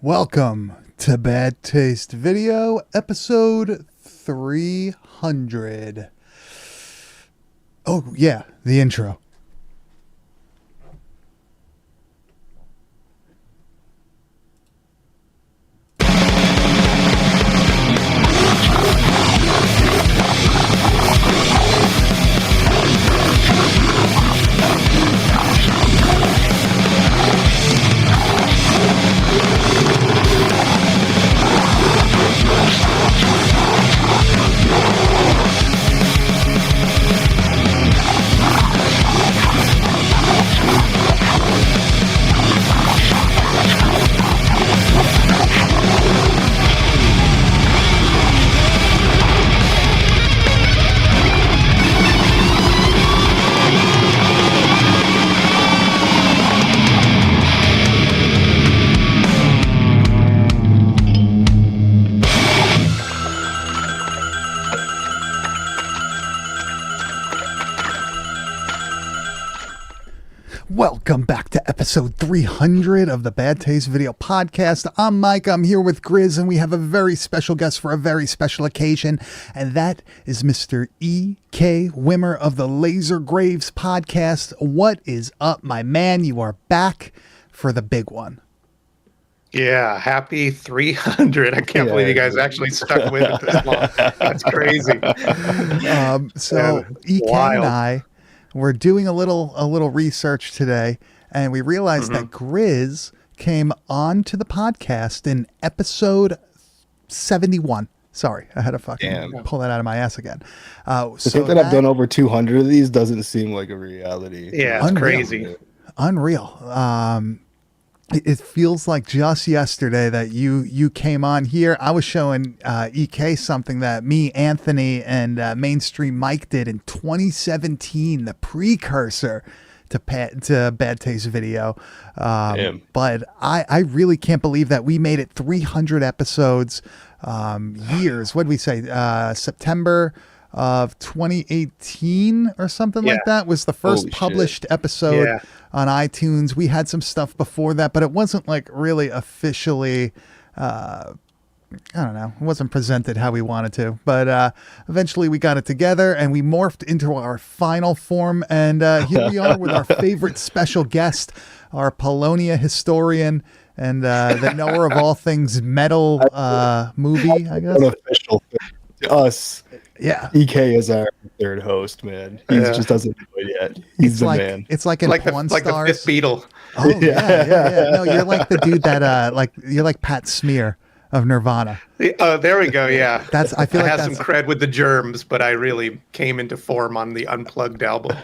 Welcome to Bad Taste Video, episode 300. Oh, yeah, the intro. Welcome back to episode 300 of the Bad Taste Video Podcast. I'm Mike, I'm here with Grizz, and we have a very special guest for a very special occasion, and that is Mr. E.K. Wimmer of the Laser Graves Podcast. What is up, my man? You are back for the big one. Yeah, happy 300. I can't believe you guys actually stuck with it this long. That's crazy. So EK and I were doing a little research today, and we realized that Grizz came on to the podcast in episode 71. Sorry, I had to fucking pull that out of my ass again. I think that I've done over 200 of these doesn't seem like a reality. Yeah, it's crazy. Unreal. It feels like just yesterday that you came on here. I was showing EK something that me, Anthony, and Mainstream Mike did in 2017, the precursor to Bad Taste Video. But I really can't believe that we made it 300 episodes. Years. What did we say? September of 2018 or something like that was the first published episode on iTunes. We had some stuff before that, but it wasn't like really officially I don't know, it wasn't presented how we wanted to, but eventually we got it together and we morphed into our final form, and here we are with our favorite special guest, our Polonia historian and the knower of all things metal movie, I guess. An official thing to us. Yeah, EK is our third host, man. He just doesn't know it yet. He's the man. It's like in Pawn Stars. Like the fifth Beatle. Oh yeah. No, you're like the dude that you're like Pat Smear of Nirvana. Oh, there we go. Yeah, I feel like I have some cred with the Germs, but I really came into form on the Unplugged album.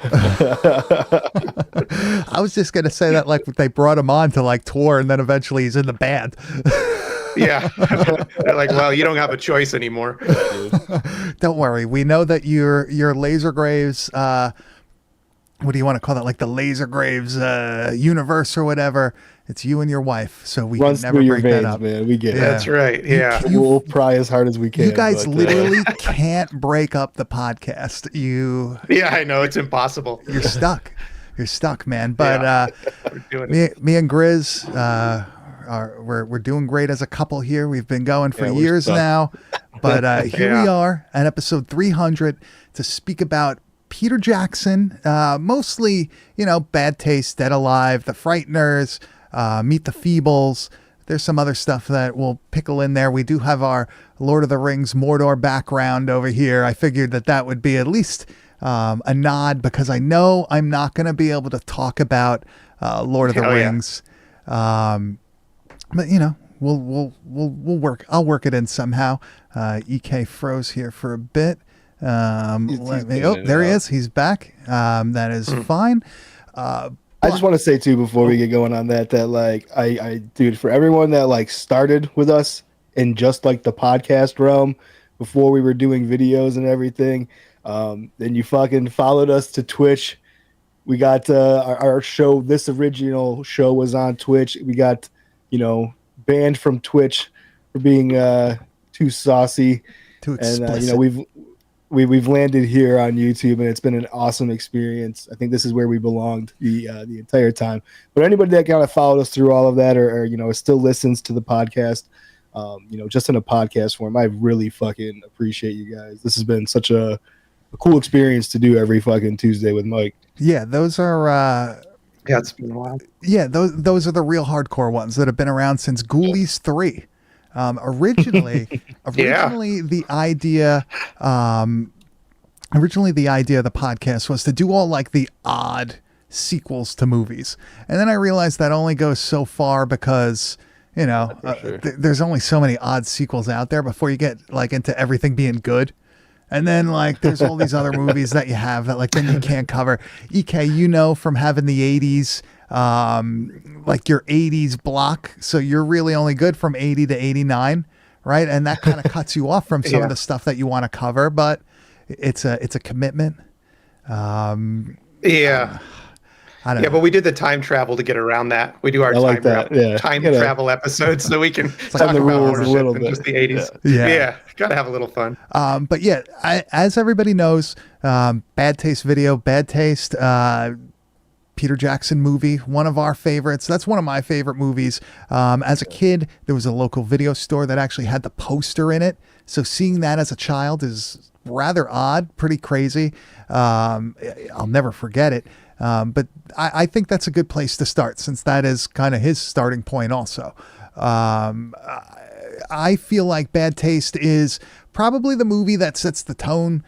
I was just gonna say that like they brought him on to like tour, and then eventually he's in the band. Yeah. They're like, well, you don't have a choice anymore. Don't worry. We know that your Laser Graves, what do you want to call that? Like the Laser Graves universe or whatever. It's you and your wife. So we runs can never through break your veins, that up. man. We get it. That's right. Yeah. We'll pry as hard as we can. You guys literally can't break up the podcast. Yeah, I know. It's impossible. You're stuck. You're stuck, man. But we're doing it. Me and Grizz, we're doing great as a couple here. We've been going for years now, but here we are at episode 300 to speak about Peter Jackson, mostly, Bad Taste, Dead Alive, The Frighteners, Meet the Feebles. There's some other stuff that we'll pickle in there. We do have our Lord of the Rings Mordor background over here. I figured that would be at least a nod, because I know I'm not going to be able to talk about Lord of the Rings. But we'll work. I'll work it in somehow. EK froze here for a bit. There he is. He's back. That is fine. I just want to say too, before we get going on that like I dude, for everyone that like started with us in just like the podcast realm before we were doing videos and everything, then you fucking followed us to Twitch. We got our show. This original show was on Twitch. We got banned from Twitch for being too saucy, too explicit. And we've landed here on YouTube, and it's been an awesome experience. I think this is where we belonged the entire time. But anybody that kind of followed us through all of that, or still listens to the podcast, just in a podcast form, I really fucking appreciate you guys. This has been such a cool experience to do every fucking Tuesday with Mike. Yeah, those are. Yeah, it's been a while. Yeah, those are the real hardcore ones that have been around since Ghoulies 3. Originally, the idea of the podcast was to do all like the odd sequels to movies, and then I realized that only goes so far because there's only so many odd sequels out there before you get like into everything being good. And then like there's all these other movies that you have that like then you can't cover. EK, from having the 80s, like your 80s block, so you're really only good from 80 to 89, right? And that kind of cuts you off from some of the stuff that you want to cover, but it's a commitment. I don't know. But we did the time travel to get around that. We do our time travel episodes so we can talk about ownership in just the 80s. Yeah. Got to have a little fun. But yeah, as everybody knows, Bad Taste Video, Bad Taste, Peter Jackson movie, one of our favorites. That's one of my favorite movies. As a kid, there was a local video store that actually had the poster in it. So seeing that as a child is rather odd, pretty crazy. I'll never forget it. But I think that's a good place to start, since that is kind of his starting point also. I feel like Bad Taste is probably the movie that sets the tone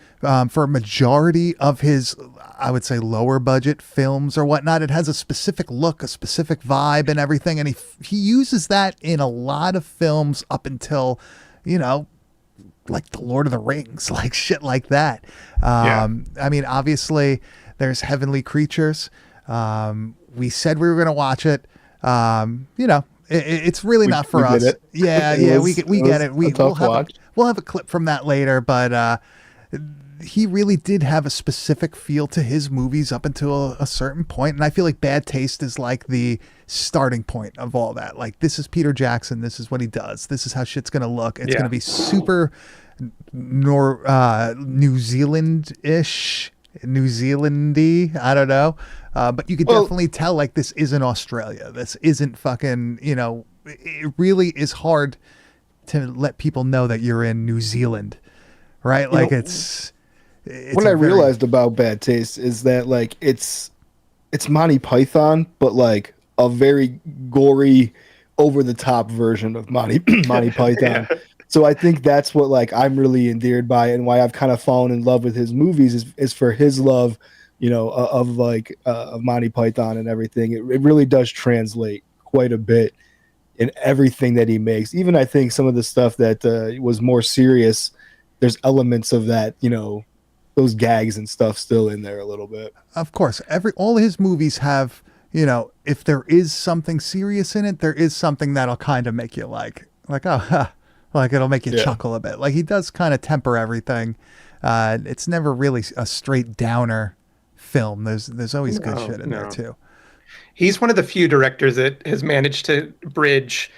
for a majority of his, I would say, lower budget films or whatnot. It has a specific look, a specific vibe and everything. And he uses that in a lot of films up until, like The Lord of the Rings, like shit like that. I mean, obviously there's Heavenly Creatures. We said we were going to watch it. It's really not for us. We get it. We'll have a clip from that later, but he really did have a specific feel to his movies up until a certain point, and I feel like Bad Taste is like the starting point of all that. Like, this is Peter Jackson. This is what he does. This is how shit's gonna look. It's gonna be super New Zealand-ish. New Zealandy, I don't know, but you could definitely tell like this isn't Australia. This isn't fucking, it really is hard to let people know that you're in New Zealand, right? Like it's what I realized about Bad Taste is that like it's Monty Python, but like a very gory, over the top version of Monty Python. So I think that's what like I'm really endeared by, and why I've kind of fallen in love with his movies is for his love, of Monty Python and everything. It really does translate quite a bit in everything that he makes. Even I think some of the stuff that was more serious, there's elements of that, those gags and stuff still in there a little bit. Of course, all his movies have, if there is something serious in it, there is something that'll kind of make you like, oh, like it'll make you chuckle a bit. Like he does kind of temper everything. It's never really a straight downer film. There's always good shit in there too. He's one of the few directors that has managed to bridge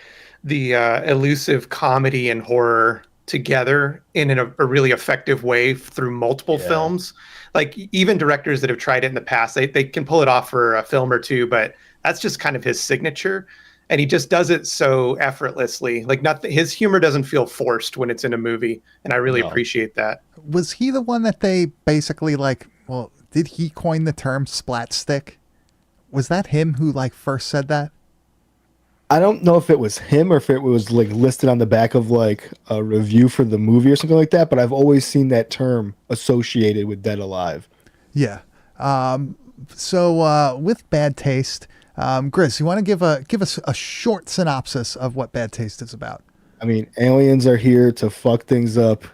the elusive comedy and horror together in a really effective way through multiple films. Like even directors that have tried it in the past, they can pull it off for a film or two, but that's just kind of his signature. And he just does it so effortlessly. Like his humor doesn't feel forced when it's in a movie. And I really appreciate that. Was he the one that they basically did he coin the term splat stick? Was that him who first said that? I don't know if it was him or if it was listed on the back of a review for the movie or something like that. But I've always seen that term associated with Dead Alive. Yeah. So with Bad Taste, Grizz, you want to give us a short synopsis of what Bad Taste is about? I mean, aliens are here to fuck things up,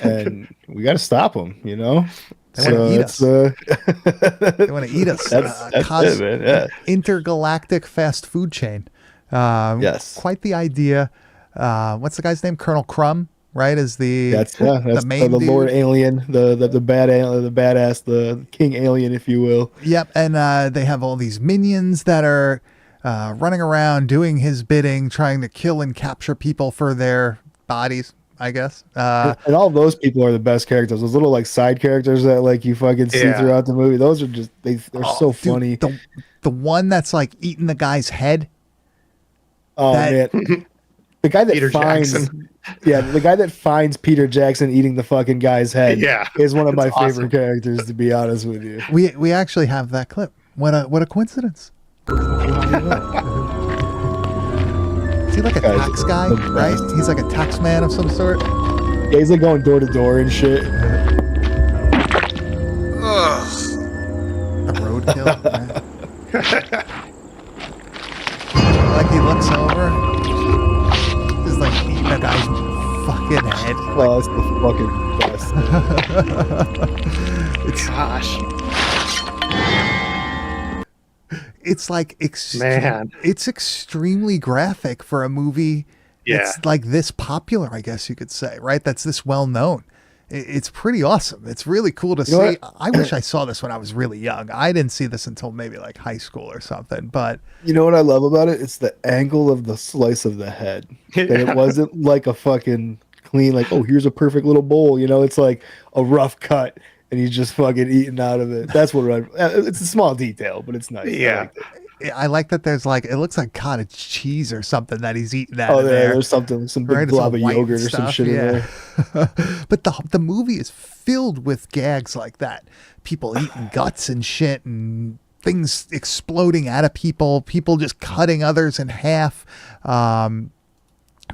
and we got to stop them. They want to eat us. They want to eat us. That's it, man. Yeah. Intergalactic fast food chain. Yes. Quite the idea. What's the guy's name? Colonel Crumb, right? Is that's the main the Lord Alien, the bad alien, the badass, the King Alien, if you will. Yep. And they have all these minions that are running around doing his bidding, trying to kill and capture people for their bodies. I guess. And all those people are the best characters. Those little like side characters that like you fucking see Yeah. throughout the movie. Those are just they're so Dude, funny. The one that's like eating the guy's head. Oh that- man, the guy that Peter finds Jackson. yeah, the guy that finds Peter Jackson eating the fucking guy's head Yeah, is one of my it's awesome. favorite characters. To be honest with you, We actually have that clip. What a coincidence. Is he like a Guy's tax guy, the right? best. He's like a tax man of some sort. yeah, he's like going door to door and shit. The roadkill. Right? Like he looks over, just like eating a guy's fucking head. Oh, it's the fucking best. It's Gosh, it's like man. it's extremely graphic for a movie. Yeah. It's like this popular, I guess you could say, right? That's this well known. It's pretty awesome. It's really cool to You know see. I wish I saw this when I was really young. I didn't see this until maybe like high school or something. But You know what I love about it? It's the angle of the slice of the head. That it wasn't like a fucking clean, like, oh, here's a perfect little bowl. You know, it's like a rough cut, and he's just fucking eating out of it. That's what it's a small detail, but it's nice. I Yeah. liked it. I like that there's like, it looks like cottage cheese or something that he's eating out Oh, of yeah, there. there's something, some big Right, it's blob all of white yogurt and or some stuff, shit in yeah. there. But the movie is filled with gags like that. People eating guts and shit and things exploding out of people just cutting others in half.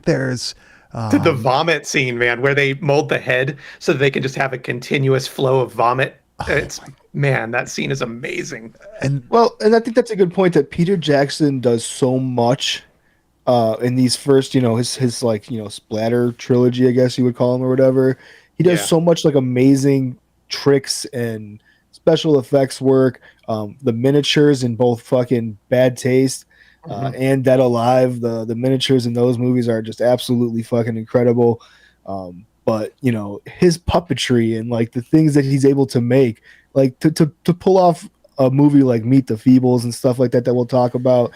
There's The vomit scene, man, where they mold the head so that they can just have a continuous flow of vomit. It's man, that scene is amazing. and Well, and I think that's a good point that Peter Jackson does so much in these first, his like, splatter trilogy, I guess you would call him or whatever. He does Yeah. so much like amazing tricks and special effects work. The miniatures in both fucking Bad Taste and Dead Alive, the miniatures in those movies are just absolutely fucking incredible. But his puppetry and like the things that he's able to make, like to pull off a movie like Meet the Feebles and stuff like that we'll talk about,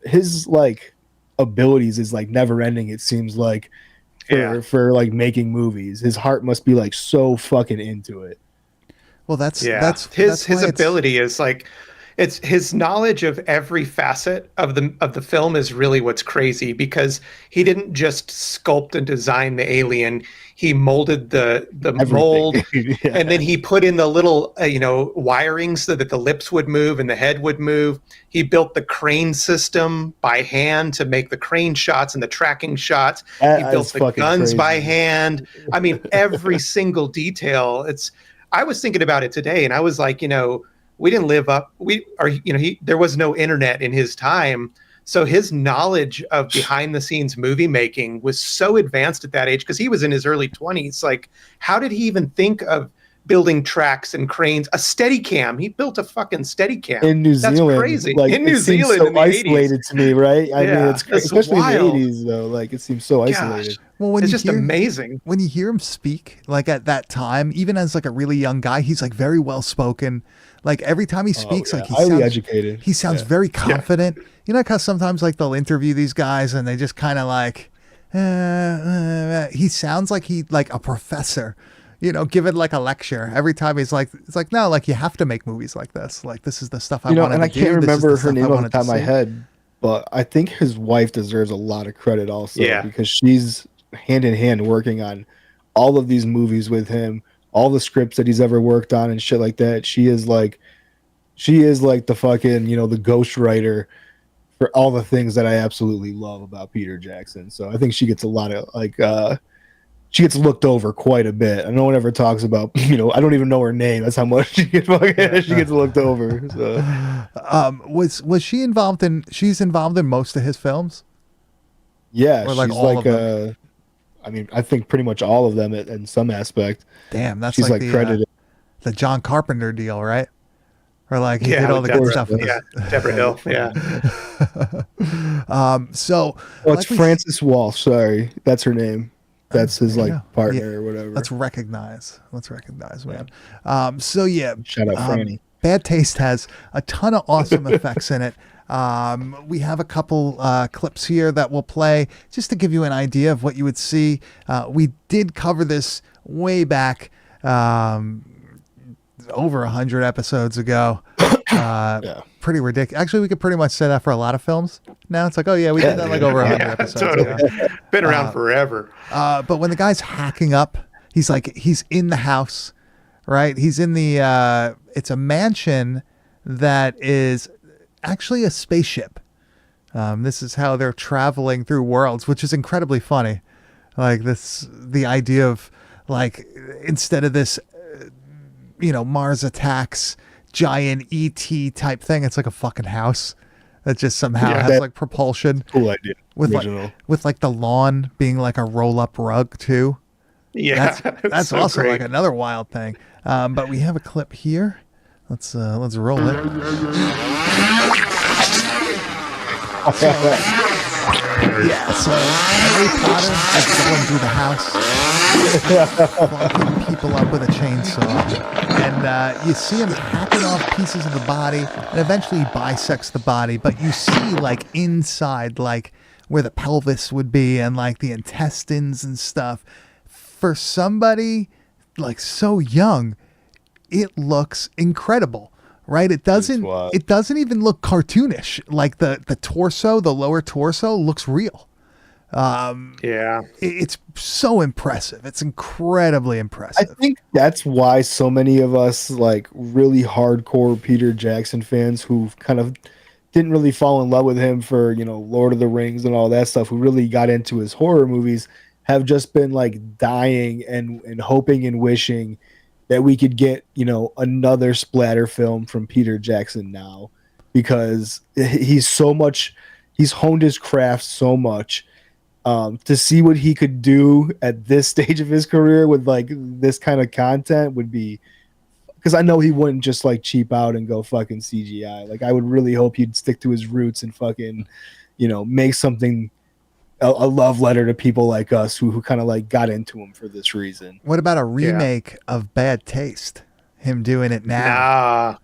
his like abilities is like never ending. It seems like for like making movies, his heart must be like so fucking into it. well, that's Yeah, that's his why it's- ability is like, it's his knowledge of every facet of the film is really what's crazy, because he didn't just sculpt and design the alien. He molded the mold, Yeah. and then he put in the little wirings so that the lips would move and the head would move. He built the crane system by hand to make the crane shots and the tracking shots. That He built is the fucking guns crazy. by hand. I mean, every single detail. I was thinking about it today, and I was like, we didn't live up. There was no internet in his time. So his knowledge of behind the scenes movie making was so advanced at that age, because he was in his early 20s. Like, how did he even think of building tracks and cranes? A Steadicam. He built a fucking Steadicam. In New That's Zealand, crazy. like, In New it seems Zealand so in the isolated to me, right? I mean, Yeah, it's crazy, that's especially wild. in the 80s, though. Like, it seems so isolated. well, when It's you just hear, amazing. when you hear him speak, like at that time, even as like a really young guy, he's like very well spoken. Like every time he speaks, Oh, yeah. like he highly sounds educated. He sounds Yeah. very confident. You know, because sometimes like they'll interview these guys and they just kind of like, he sounds like a professor, giving like a lecture every time. It's like, no, like you have to make movies like this. Like this is the stuff I wanted and I to do. can't This is remember the her stuff I name off the wanted top to of my see. head, but I think his wife deserves a lot of credit also, Yeah. because she's hand in hand working on all of these movies with him, all the scripts that he's ever worked on and shit like that. She is like the fucking, the ghostwriter for all the things that I absolutely love about Peter Jackson. So I think she gets a lot of she gets looked over quite a bit. And no one ever talks about, I don't even know her name. That's how much she gets looked over. So Was she involved in? She's involved in most of his films. yeah, Or, like, she's all like of them? I think pretty much all of them in some aspect. Damn, that's She's like like the credited. the John Carpenter deal, right? Or like he did Yeah, all the Deborah, good stuff. With yeah, Deborah Hill. Yeah. So Oh, like it's we- Frances Walsh. Sorry, that's her name. That's his like Yeah. partner Yeah. or whatever. Let's recognize, man. So yeah, Shout out Franny. Bad Taste has a ton of awesome effects in it. We have a couple clips here that we'll play just to give you an idea of what you would see. We did cover this way back, over 100 episodes ago. Yeah. Pretty ridiculous. Actually, we could pretty much say that for a lot of films. Now it's like, oh yeah, we did that like over 100 episodes totally. ago. Been around forever. But when the guy's hacking up, he's in the house, right? He's in the, it's a mansion that is actually a spaceship. This is how they're traveling through worlds, which is incredibly funny. Like the idea of like, instead of this, Mars attacks giant ET type thing, it's like a fucking house that just somehow has like propulsion. Cool idea. With Original. like the lawn being like a roll up rug too. Yeah, That's so also great. like another wild thing. But we have a clip here. Let's roll it. Yeah, so Harry Potter is going through the house, fucking people up with a chainsaw, and you see him hacking off pieces of the body, and eventually he bisects the body. But you see like inside, like where the pelvis would be, and like the intestines and stuff. For somebody like so young, it looks incredible, right? It doesn't even look cartoonish. Like the torso, the lower torso looks real. It's so impressive. It's incredibly I impressive. think that's why so many of us like really hardcore Peter Jackson fans who kind of didn't really fall in love with him for, Lord of the Rings and all that stuff, who really got into his horror movies, have just been like dying and hoping and wishing that we could get, another splatter film from Peter Jackson now, because he's honed his craft so much. To see what he could do at this stage of his career with like this kind of content would be, because I know he wouldn't just like cheap out and go fucking CGI. Like I would really hope he'd stick to his roots and fucking, make something, a love letter to people like us who kind of like got into him for this reason. What about a remake of Bad Taste? Him doing it now?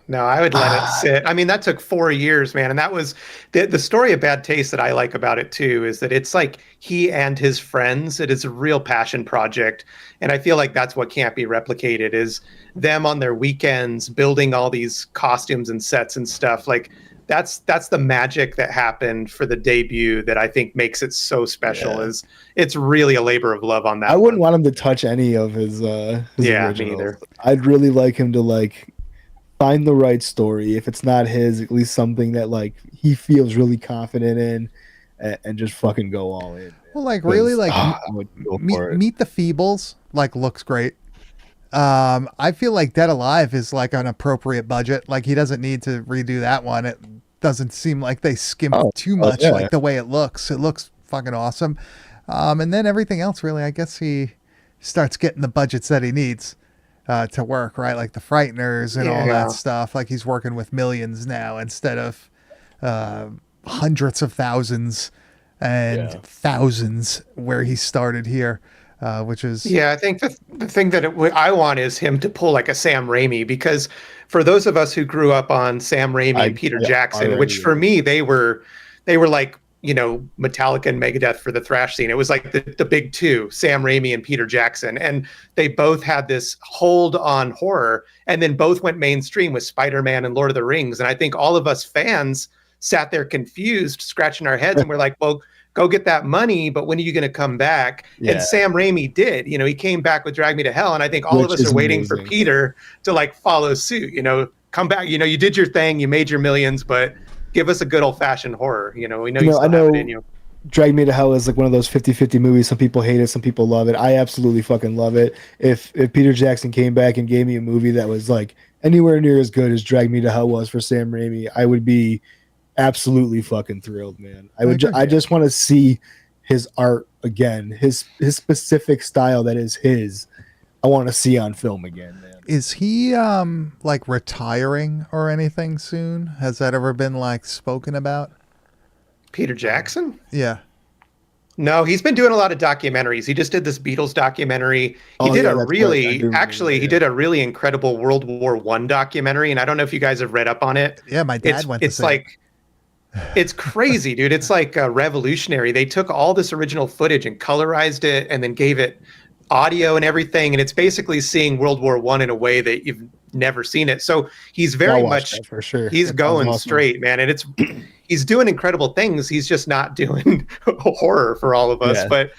No, I would let it sit. I mean, that took 4 years, man. And that was the story of Bad Taste that I like about it too, is that it's like he and his friends, it is a real passion project. And I feel like that's what can't be replicated, is them on their weekends building all these costumes and sets and stuff. Like that's the magic that happened for the debut that I think makes it so special. Is it's really a labor of love on that. I wouldn't want him to touch any of his originals. Me either. I'd really like him to like find the right story. If it's not his, at least something that like he feels really confident in, and just fucking go all in. Well, like really, like Meet the Feebles like looks great. I feel like Dead Alive is like an appropriate budget. Like he doesn't need to redo that one. It doesn't seem like they skimped too much. Like the way it looks fucking awesome. And then everything else, really, I guess he starts getting the budgets that he needs to work, right? Like the Frighteners and all that stuff. Like he's working with millions now instead of hundreds of thousands and thousands where he started here. Which is I think the thing that I want is him to pull like a Sam Raimi, because for those of us who grew up on Sam Raimi and Peter Jackson, which for me they were like Metallica and Megadeth for the thrash scene. It was like the big two, Sam Raimi and Peter Jackson, and they both had this hold on horror, and then both went mainstream with Spider-Man and Lord of the Rings. And I think all of us fans sat there confused, scratching our heads, and we're like, well, go get that money, but when are you going to come back? And Sam Raimi did. He came back with Drag Me to Hell, and I think all of us are waiting for Peter to like follow suit. Come back. You did your thing, you made your millions, but give us a good old-fashioned horror. We know you still have it in you. Drag Me to Hell is like one of those 50-50 movies. Some people hate it, some people love it. I absolutely fucking love it. If Peter Jackson came back and gave me a movie that was like anywhere near as good as Drag Me to Hell was for Sam Raimi, I would be absolutely fucking thrilled, man. I just want to see his art again, his specific style that is his. I want to see on film again, man. Is he like retiring or anything soon? Has that ever been like spoken about? Peter Jackson? Yeah. No, he's been doing a lot of documentaries. He just did this Beatles documentary. He did a really incredible World War I documentary, and I don't know if you guys have read up on it. Yeah, my dad went to it's like It's crazy, dude. It's like revolutionary. They took all this original footage and colorized it and then gave it audio and everything. And it's basically seeing World War One in a way that you've never seen it. So he's very I'll watch much, that for sure. he's That going sounds awesome. straight, man. And he's doing incredible things. He's just not doing horror for all of us. Yeah. But,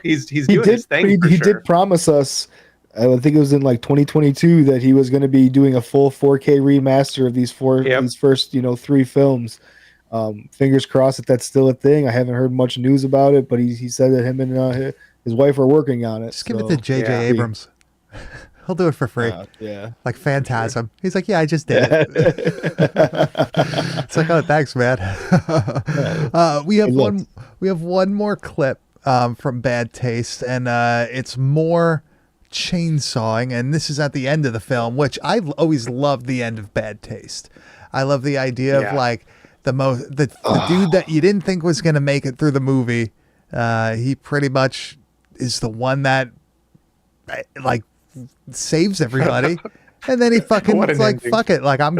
he's He doing his thing He, for he sure. did promise us. I think it was in like 2022 that he was going to be doing a full 4K remaster of these first 3 films. Fingers crossed that that's still a thing. I haven't heard much news about it, but he said that him and his wife are working on it. Just give it to J.J. yeah. Abrams. He'll do it for free. Yeah. Like Phantasm. He's like, yeah, I just did it. It's like, oh, thanks, man. We have one more clip from Bad Taste, and it's more chainsawing, and this is at the end of the film, which I always loved the end of Bad Taste. I love the idea of like the dude that you didn't think was going to make it through the movie. He pretty much is the one that like saves everybody. And then he fucking What an like, ending. fuck it. Like I'm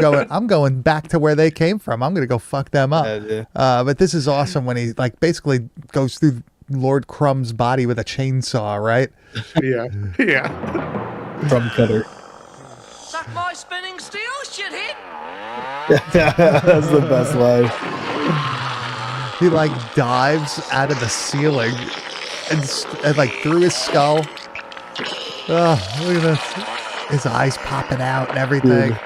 going back to where they came from. I'm going to go fuck them up. Yeah. But this is awesome when he like basically goes through Lord Crumb's body with a chainsaw, right? Yeah. Yeah. Drum cutter. Suck my spinning steel, shithead! That's the best line. He like dives out of the ceiling and like through his skull. Oh, look at this. His eyes popping out and everything.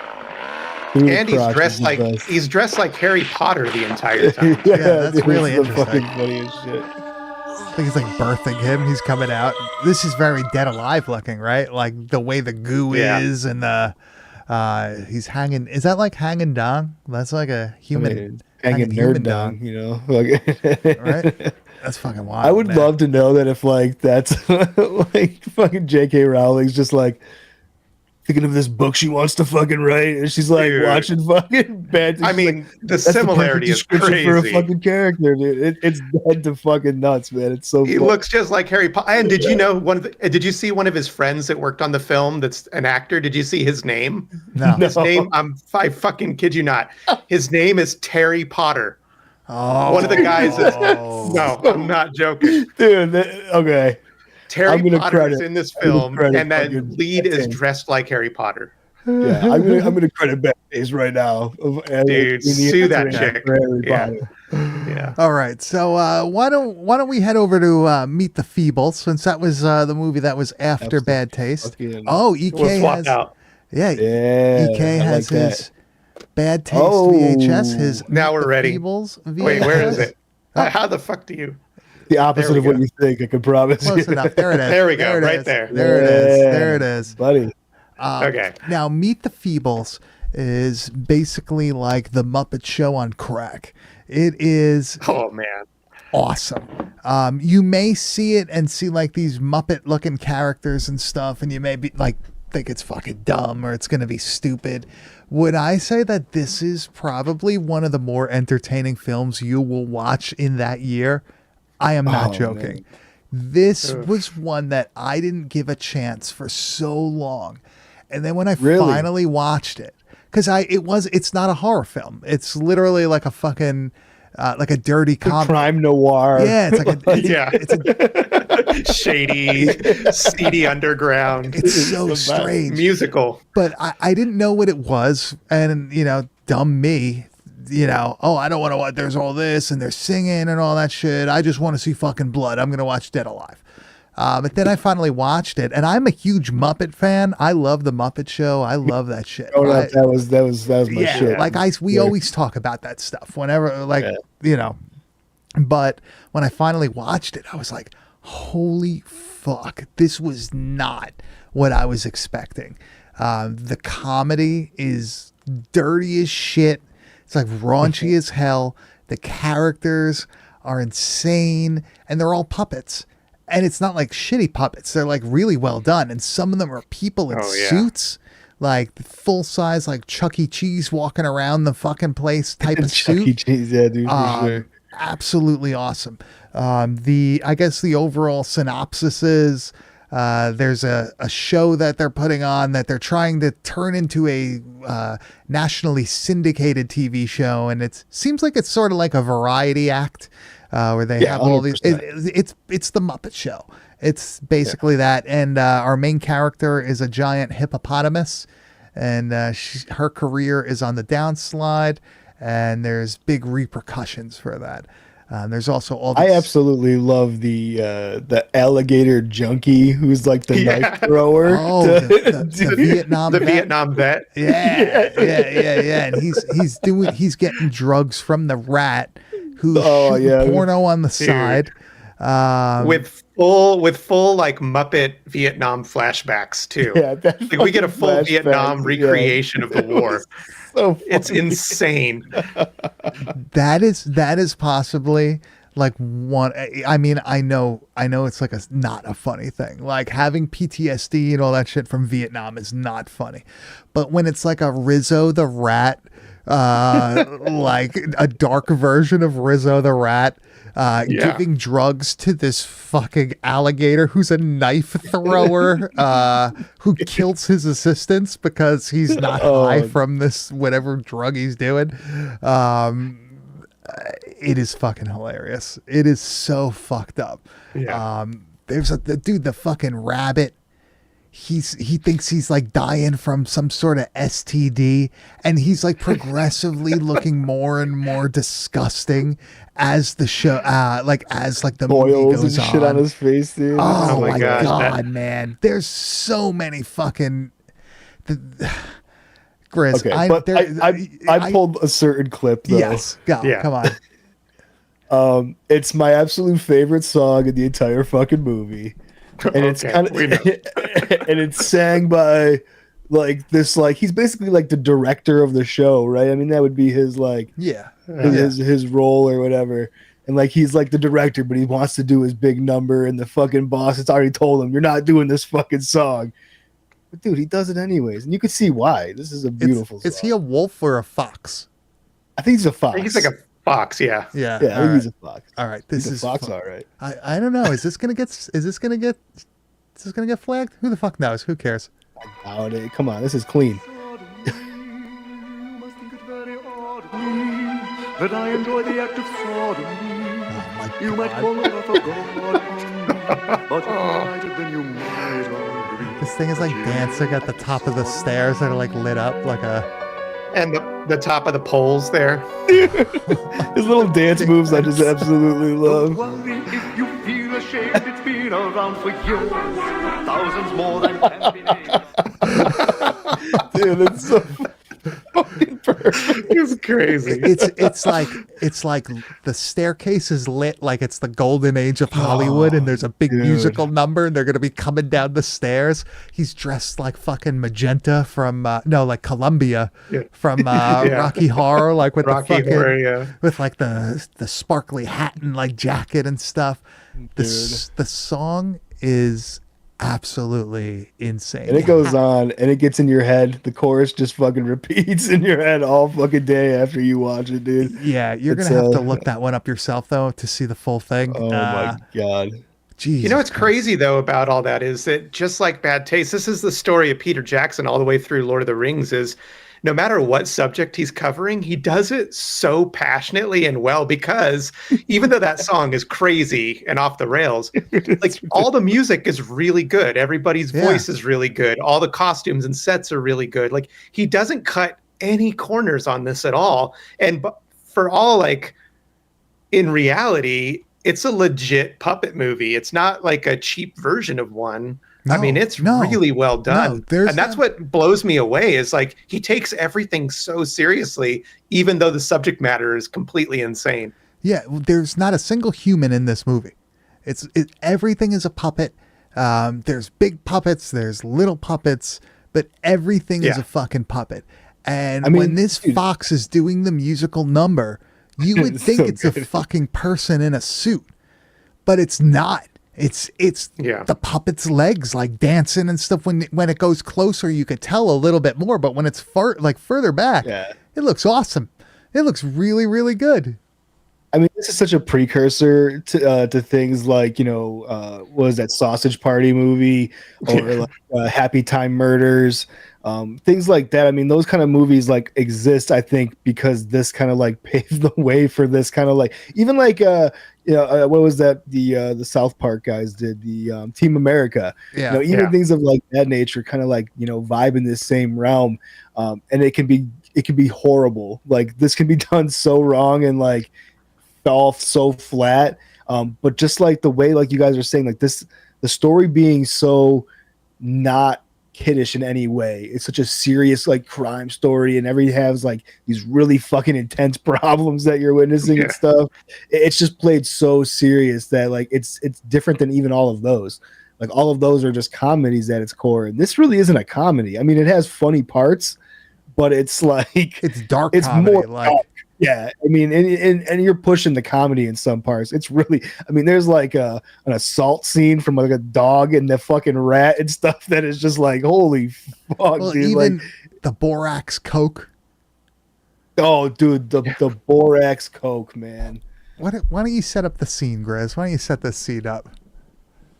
Dude. And he's dressed like Harry Potter the entire time. yeah, that's dude, really it's the interesting. fucking funniest shit. I think he's like birthing him. He's coming out. This is very Dead Alive looking, right? Like the way the goo Yeah. is and the he's hanging. Is that like hanging dong? That's like a human Hanging human nerd down, Like, right? That's fucking wild. I would man. love to know that if like that's like fucking J.K. Rowling's just like thinking of this book she wants to fucking write, and she's like Dude. watching fucking Bad. I she's mean, like, the that's the perfect similarity is description for a crazy. fucking character, dude. It's dead to fucking nuts, man. It's so. He fun. looks just like Harry Potter. And did you know did you see one of his friends that worked on the film that's an actor? Did you see his name? No. His name, I fucking kid you not. His name is Terry Potter. Oh, One of the guys that's, oh. no, I'm not joking. dude. Okay. Terry I'm gonna Potter is credit- in this I'm gonna film, credit and that fucking lead is Tim. dressed like Harry Potter. Yeah, I'm gonna credit Bad Taste right now. Dude, sue that chick. Yeah. Yeah. Yeah. All right, so why don't we head over to Meet the Feebles, since that was the movie that was after Absolutely. Bad Taste. Fucking- Oh, EK We'll swap has out. yeah, Yeah, EK I has like that. his Bad Taste Oh. VHS. His Now Meet we're the ready. Feebles VHS. Wait, where is it? How the fuck do you? The opposite There of we what go. you think. I can promise. Close enough. There it is. There we go, it right is. there. There it is. Yeah. There it is. buddy. Okay. Now, Meet the Feebles is basically like the Muppet Show on crack. It is Oh man. awesome. You may see it and see like these Muppet looking characters and stuff, and you may be like think it's fucking dumb or it's going to be stupid. Would I say that this is probably one of the more entertaining films you will watch in that year? I am not Oh, joking. man. This was one that I didn't give a chance for so long. And then when I Really? finally watched it, because it's not a horror film. It's literally like a fucking like a dirty comedy. Crime noir. Yeah, it's like a, Yeah. it's a Shady, seedy underground it's so the best. strange. musical. But I didn't know what it was, and dumb me, oh, I don't want to watch. There's all this, and they're singing and all that shit. I just want to see fucking blood. I'm gonna watch Dead Alive. But then I finally watched it, and I'm a huge Muppet fan. I love the Muppet Show. I love that shit. Oh, I- that was my yeah, shit. like we Yeah. always talk about that stuff whenever, like, Yeah. But when I finally watched it, I was like, holy fuck, this was not what I was expecting. The comedy is dirty as shit. It's like raunchy as hell. The characters are insane, and they're all puppets. And it's not like shitty puppets. They're like really well done. And some of them are people in Oh, yeah. suits, like full size, like Chuck E. Cheese walking around the fucking place type of Chuck E. suit. Cheese, yeah, dude, for sure. Absolutely awesome. I guess the overall synopsis is There's a show that they're putting on that they're trying to turn into a nationally syndicated TV show, and it seems like it's sort of like a variety act where they have all these. 100%. It's the Muppet Show. It's basically that, and our main character is a giant hippopotamus, and her career is on the downslide, and there's big repercussions for that. There's also all these... I absolutely love the alligator junkie who's like the knife thrower. Oh, the Vietnam the vet. Vietnam vet. Yeah. And he's getting drugs from the rat who's shooting porno on the side. With full like Muppet Vietnam flashbacks too. Yeah, like we get a full Vietnam recreation of the war. So it's insane. That is possibly like one. I mean, I know it's like not a funny thing. Like having PTSD and all that shit from Vietnam is not funny, but when it's like a Rizzo the Rat, like a dark version of Rizzo the Rat. Giving drugs to this fucking alligator who's a knife thrower, who kills his assistants because he's not high from this whatever drug he's doing. It is fucking hilarious. It is so fucked up. Yeah. There's the fucking rabbit. He thinks he's like dying from some sort of STD, and he's like progressively looking more and more disgusting as the show, as the movie boils goes and shit on his face, dude. Oh my gosh, god, man! There's so many fucking. Grizz, okay, I pulled a certain clip though. Yes, go. Yeah. Come on. It's my absolute favorite song in the entire fucking movie. And it's kind of and it's sang by like this, like he's basically like the director of the show, right? I mean, that would be his like his role or whatever. And like he's like the director, but he wants to do his big number, and the fucking boss has already told him, "You're not doing this fucking song." But dude, he does it anyways, and you can see why. This is a beautiful song. Is he a wolf or a fox? I think he's a fox. I think he's like a fox, yeah. I think he's a fox. All right, this is a fox, all right. I don't know. Is this gonna get flagged? Who the fuck knows? Who cares? I doubt it. Come on, this is clean. That I enjoy the act of sodomy. You might call it a god, but then you might agree. This thing is like dancing at the top of the stairs that are like lit up like a. And the top of the poles there. His little dance moves I just absolutely love. Don't worry if you feel ashamed, it's been around for years. Thousands more than can be named. Dude, it's so fucking perfect. It's crazy. It's like the staircase is lit like it's the golden age of Hollywood, and there's a big musical number, and they're gonna be coming down the stairs. He's dressed like fucking Magenta from like Columbia from Rocky Horror, like with Rocky the fucking Horror, with like the sparkly hat and like jacket and stuff. The song is absolutely insane, and it goes on and it gets in your head. The chorus just fucking repeats in your head all fucking day after you watch it, dude. Yeah, you're gonna have to look that one up yourself though to see the full thing. Oh my god. Jesus you know what's Christ. crazy though about all that is that just like Bad Taste, this is the story of Peter Jackson all the way through Lord of the Rings. Is no matter what subject he's covering, he does it so passionately and well, because even though that song is crazy and off the rails, like all the music is really good. Everybody's voice is really good. All the costumes and sets are really good. Like he doesn't cut any corners on this at all. And for all, like in reality, it's a legit puppet movie. It's not like a cheap version of one. I mean, it's really well done. And that's what blows me away is like he takes everything so seriously, even though the subject matter is completely insane. Yeah, there's not a single human in this movie. Everything is a puppet. There's big puppets, there's little puppets, but everything is a fucking puppet. And when this fox is doing the musical number, you would think it's a fucking person in a suit, but it's not. It's the puppet's legs like dancing and stuff. When it goes closer, you could tell a little bit more, but when it's further back, it looks awesome. It looks really, really good. I mean, this is such a precursor to things like, what was that Sausage Party movie, or like Happy Time Murders, things like that. I mean, those kind of movies like exist, I think, because this kind of like paved the way for this kind of like, even like what was that the South Park guys did, the Team America, Yeah. even things of like that nature kind of like vibe in this same realm, and it can be horrible. Like this can be done so wrong and like fell off so flat, but just like the way, like you guys are saying, like this, the story being so not kiddish in any way, it's such a serious like crime story, and every has like these really fucking intense problems that you're witnessing and stuff. It's just played so serious that like it's different than even all of those. Like all of those are just comedies at its core, and this really isn't a comedy. I mean, it has funny parts, but it's like It's dark it's comedy. more Like, dark. Yeah, I mean, and you're pushing the comedy in some parts. It's really, I mean, there's like an assault scene from like a dog and the fucking rat and stuff that is just like, holy fuck, well, dude. even Like, the borax coke. oh, dude, the borax coke, man. Why don't you set up the scene, Grizz? Why don't you set this scene up?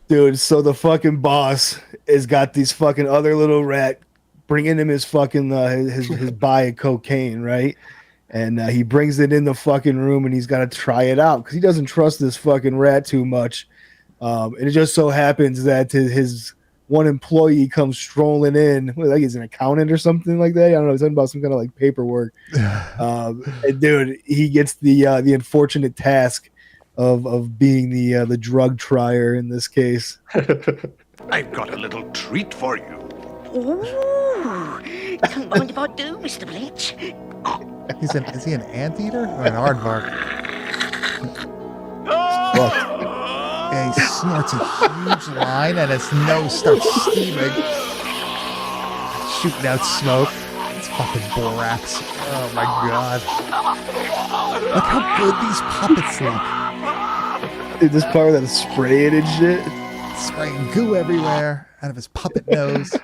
Dude, so the fucking boss has got these fucking other little rat bringing him his fucking his buy of cocaine, right? And he brings it in the fucking room, and he's got to try it out because he doesn't trust this fucking rat too much. And it just so happens that his one employee comes strolling in, like he's an accountant or something like that. I don't know, he's talking about some kind of like paperwork. And dude, he gets the unfortunate task of being the drug trier in this case. I've got a little treat for you. Ooh, don't mind if I do, Mr. Bleach. Is he an anteater or an aardvark? Fuck. Yeah, he snorts a huge line and his nose starts steaming, shooting out smoke. It's fucking borax. Oh my god! Look how good these puppets look. Dude, this part where that spraying and shit. Spraying goo everywhere out of his puppet nose.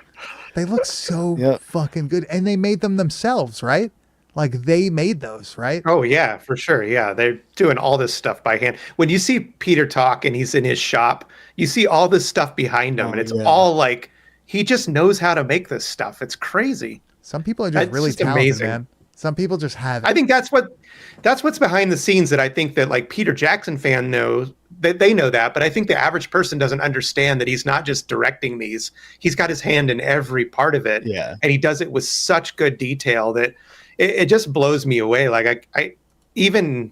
They look so Yep. fucking good, and they made them themselves, right? Like they made those, right? Oh yeah, for sure. Yeah, they're doing all this stuff by hand. When you see Peter talk and he's in his shop, you see all this stuff behind him, Oh, and it's yeah. all like he just knows how to make this stuff. It's crazy. Some people are just That's really just talented, amazing. man. Some people just have it. I think that's what's behind the scenes that I think that like Peter Jackson fan knows that they know that, but I think the average person doesn't understand that he's not just directing these. He's got his hand in every part of it. Yeah. And he does it with such good detail that it just blows me away. Like I even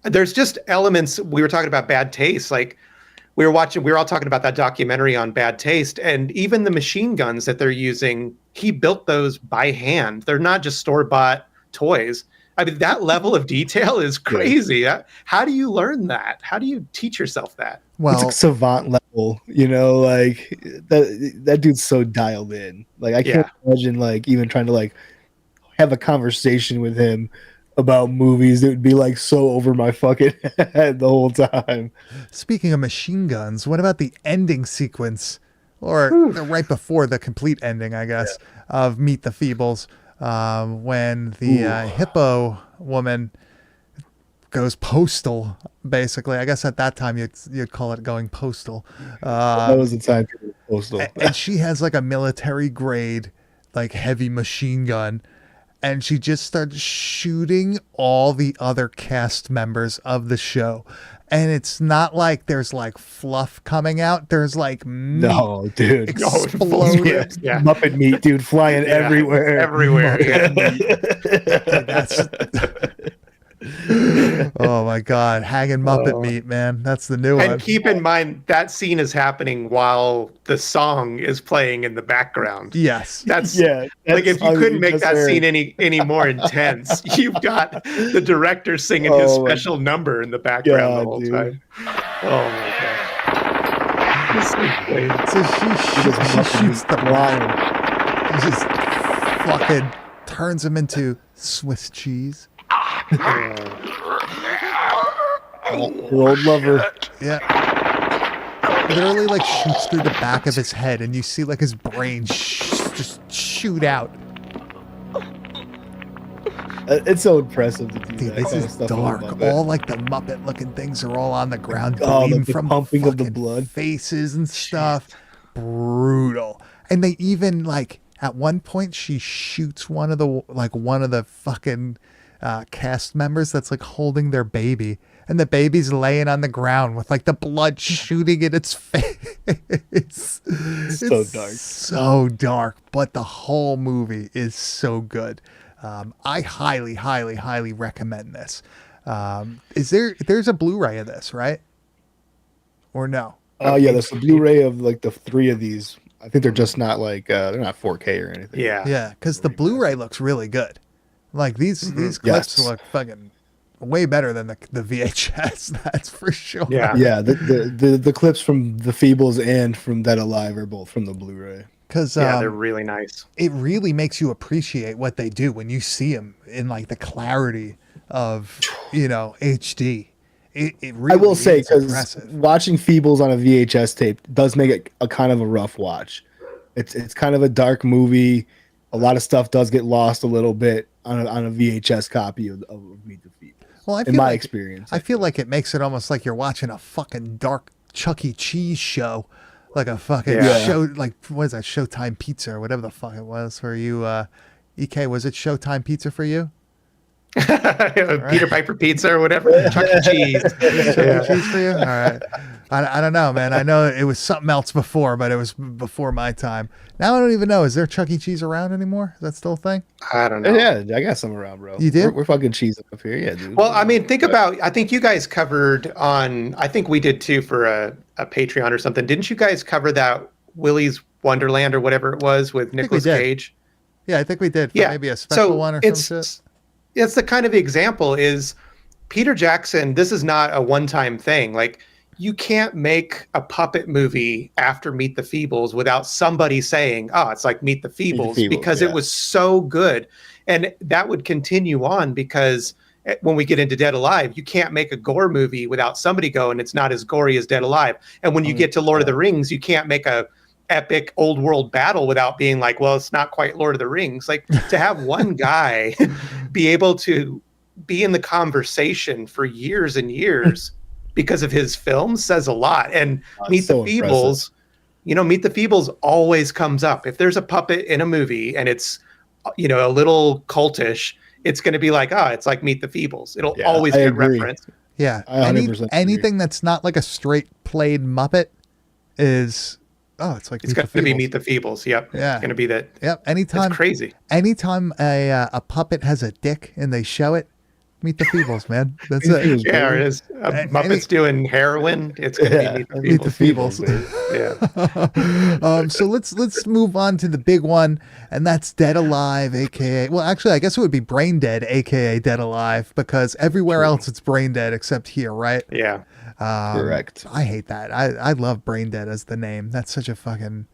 there's just elements. We were talking about Bad Taste. Like we were all talking about that documentary on Bad Taste, and even the machine guns that they're using, he built those by hand. They're not just store-bought toys. I mean, that level of detail is crazy. How do you learn that? How do you teach yourself that? Well, It's like savant level, like that dude's so dialed in. Like I can't imagine like even trying to like have a conversation with him about movies. It would be like so over my fucking head the whole time. speaking of machine guns, what about the ending sequence, or right before the complete ending, I guess, of Meet the Feebles, when the hippo woman goes postal, basically. I guess at that time you'd call it going postal. That was the time for the postal. And she has like a military grade, like heavy machine gun, and she just starts shooting all the other cast members of the show. And it's not like there's like fluff coming out. There's like meat No, dude. exploding. Yeah. Muppet meat, dude, flying everywhere. Everywhere. Yeah. That's oh my god, hanging Muppet meat, man. That's the new one. And keep in mind that scene is happening while the song is playing in the background. Yes. That's Yeah. like if you couldn't make that scene in. any more intense, you've got the director singing his Oh, my special number in the background the God, whole dude. time. Oh my god. This is great. So she shoots the blind. He just fucking turns him into Swiss cheese. Your old lover. Yeah. Literally like shoots through the back of his head, and you see like his brain just shoot out. It's so impressive to do Dude, that this kind of is stuff. I dark. love it. All like the Muppet looking things are all on the ground, Oh, bleeding the from pumping of the fucking blood. faces and stuff. Brutal. And they even like at one point she shoots one of the fucking cast members that's like holding their baby, and the baby's laying on the ground with like the blood shooting in its face. It's so dark. So dark, but the whole movie is so good. I highly, highly, highly recommend this. There's a Blu-ray of this, right? Or no? Oh yeah, there's a Blu-ray of like the 3 of these. I think they're just not like they're not 4K or anything. Yeah. Yeah, because the Blu-ray looks really good. Like these clips Yes. look fucking way better than the VHS. That's for sure. Yeah. Yeah, the clips from the Feebles and from Dead Alive are both from the Blu-ray. Because Yeah, they're really nice. it really makes you appreciate what they do when you see them in like the clarity of HD. It really I will say, is because impressive. watching Feebles on a VHS tape does make it a kind of a rough watch. It's kind of a dark movie. A lot of stuff does get lost a little bit on a VHS copy of Meet the Feebles. Well, I in feel my like, experience, I feel like it makes it almost like you're watching a fucking dark Chuck E. Cheese show, like a fucking Yeah. show, like what is that, Showtime Pizza or whatever the fuck it was for you. EK, was it Showtime Pizza for you? Peter Piper Pizza or whatever. Chuck E. Cheese. Chuck E. Cheese for you? All right. I don't know, man. I know it was something else before, but it was before my time. Now I don't even know. Is there Chuck E. Cheese around anymore? Is that still a thing? I don't know. yeah, I got some around, bro. You did? We're fucking cheesing up here, yeah, dude. Well, I mean, think about, I think you guys covered on, I think we did too for a Patreon or something. Didn't you guys cover that Willy's Wonderland or whatever it was with think we Nicolas did. Cage? Yeah, I think we did. For Yeah. maybe a special So one or it's, some shit. it's the kind of example is Peter Jackson, this is not a one-time thing. Like, you can't make a puppet movie after Meet the Feebles without somebody saying, oh, it's like Meet the Feebles, Feebles, because yeah. it was so good. And that would continue on because when we get into Dead Alive, you can't make a gore movie without somebody going, it's not as gory as Dead Alive. And when you get to Lord of the Rings, you can't make a epic old world battle without being like, well, it's not quite Lord of the Rings. Like, to have one guy be able to be in the conversation for years and years because of his films says a lot. And Meet so the Feebles, Meet the Feebles always comes up. If there's a puppet in a movie and it's, a little cultish, it's going to be like, it's like Meet the Feebles. It'll Yeah, always I get agree. referenced. Yeah. I 100% agree. Anything that's not like a straight played Muppet is, it's like It's going to be Meet the Feebles. Yep. Yeah. It's going to be that. Yep. It's Anytime crazy. a puppet has a dick and they show it, Meet the Feebles, man. That's it. Yeah, it is. Muppets doing heroin. It's going to be Meet the Feebles. Meet the Feebles. Yeah. So let's move on to the big one, and that's Dead Alive, aka, well, actually, I guess it would be Brain Dead, aka Dead Alive, because everywhere else it's Brain Dead except here, right? Yeah. Correct. I hate that. I love Brain Dead as the name. That's such a fucking,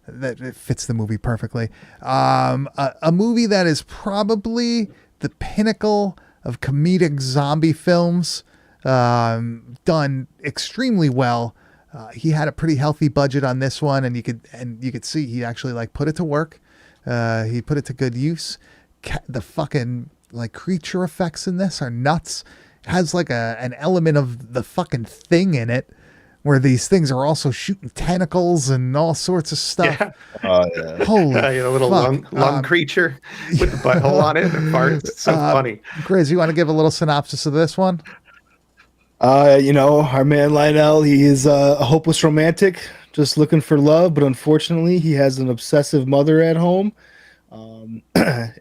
that it fits the movie perfectly. A movie that is probably the pinnacle of comedic zombie films, done extremely well. He had a pretty healthy budget on this one, and you could see he actually like put it to work. He put it to good use. The fucking like creature effects in this are nuts. It has like an element of the fucking Thing in it, where these things are also shooting tentacles and all sorts of stuff. Yeah. Oh yeah. Holy A little fuck. lung creature with the butthole on it and farts. It's so funny. Grizz, you want to give a little synopsis of this one? Our man Lionel, he is a hopeless romantic, just looking for love, but unfortunately, he has an obsessive mother at home.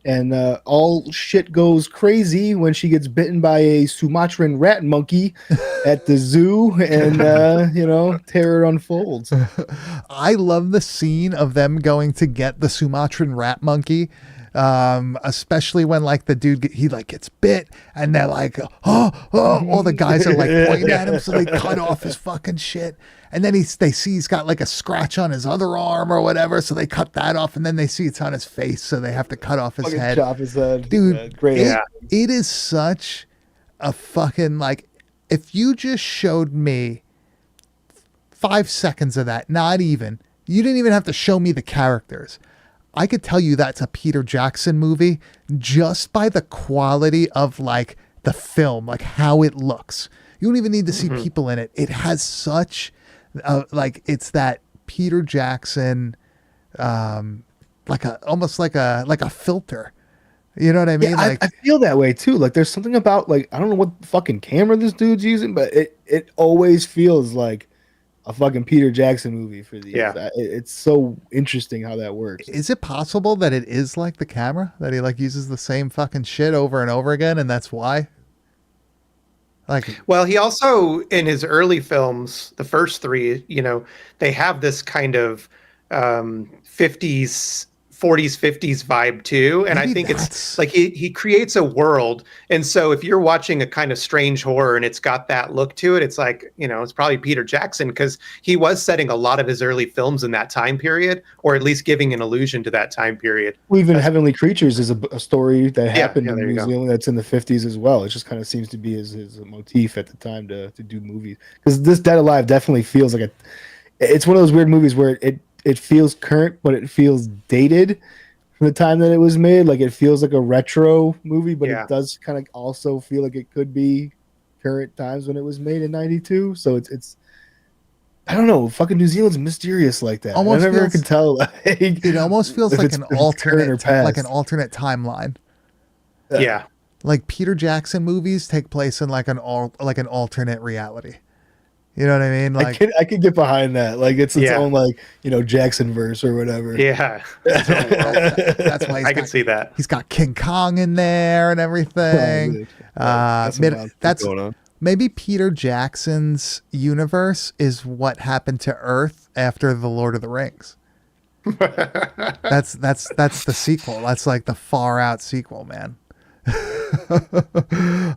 And all shit goes crazy when she gets bitten by a Sumatran rat monkey at the zoo, and terror unfolds. I love the scene of them going to get the Sumatran rat monkey, especially when like the dude he like gets bit and they're like, oh, all the guys are like pointing at him, so they cut off his fucking shit. And then they see he's got like a scratch on his other arm or whatever, so they cut that off, and then they see it's on his face, so they have to cut off his Fucking head. chop his head. Dude, Yeah, great. it is such a fucking, like, if you just showed me 5 seconds of that, not even, you didn't even have to show me the characters, I could tell you that's a Peter Jackson movie just by the quality of like the film, like how it looks. You don't even need to see people in it. It has such like it's that Peter Jackson, almost like a filter. You know what I mean? Yeah, Like I feel that way too. Like there's something about like I don't know what fucking camera this dude's using, but it always feels like a fucking Peter Jackson movie for these. Yeah. It's so interesting how that works. is it possible that it is like the camera that he like uses the same fucking shit over and over again, and that's why? Like, Well, he also in his early films, the first three, they have this kind of 50s 40s 50s vibe too, and I Maybe think that's- it's like he creates a world. And so if you're watching a kind of strange horror and it's got that look to it, it's like, it's probably Peter Jackson, because he was setting a lot of his early films in that time period, or at least giving an allusion to that time period. Well, even Heavenly Creatures is a story that happened in there you New go. Zealand that's in the 50s as well. It just kind of seems to be his motif at the time to do movies. Because this Dead Alive definitely feels like it's one of those weird movies where it feels current, but it feels dated from the time that it was made. Like it feels like a retro movie, but Yeah. it does kind of also feel like it could be current times when it was made in 92. So it's I don't know, fucking New Zealand's mysterious like that. Almost I never feels- can tell. it almost feels if like it's- an if it's current or alternate past. timeline. Yeah. Like Peter Jackson movies take place in like an alternate reality. You know what I mean? Like I could get behind that. Like it's Yeah. own like Jackson verse or whatever. Yeah. that's why I can see that. he's got King Kong in there and everything. That's some wild shit That's going on. maybe Peter Jackson's universe is what happened to Earth after the Lord of the Rings. That's the sequel. That's like the far out sequel, man.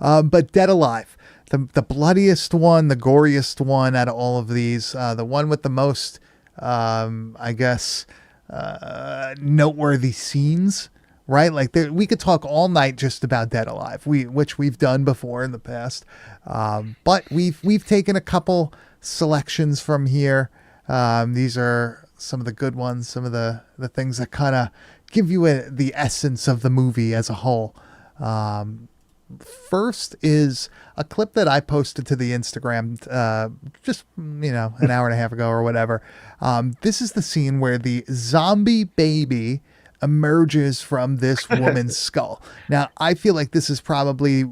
But Dead Alive, the bloodiest one, the goriest one out of all of these, the one with the most, I guess, noteworthy scenes, right? Like we could talk all night just about Dead Alive, which we've done before in the past, but we've taken a couple selections from here. These are some of the good ones, some of the things that kind of give you the essence of the movie as a whole. First is a clip that I posted to the Instagram just an hour and a half ago or whatever. This is the scene where the zombie baby emerges from this woman's skull. Now, I feel like this is probably,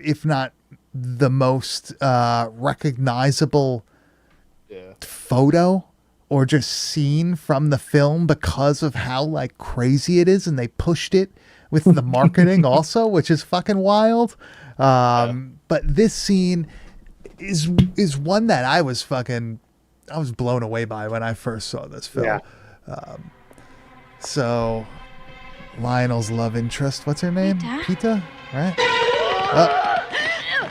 if not the most recognizable photo or just scene from the film because of how like crazy it is, and they pushed it with the marketing also, which is fucking wild. But this scene is one that I was blown away by when I first saw this film. Yeah. So Lionel's love interest, what's her name? Peta? Peta, right?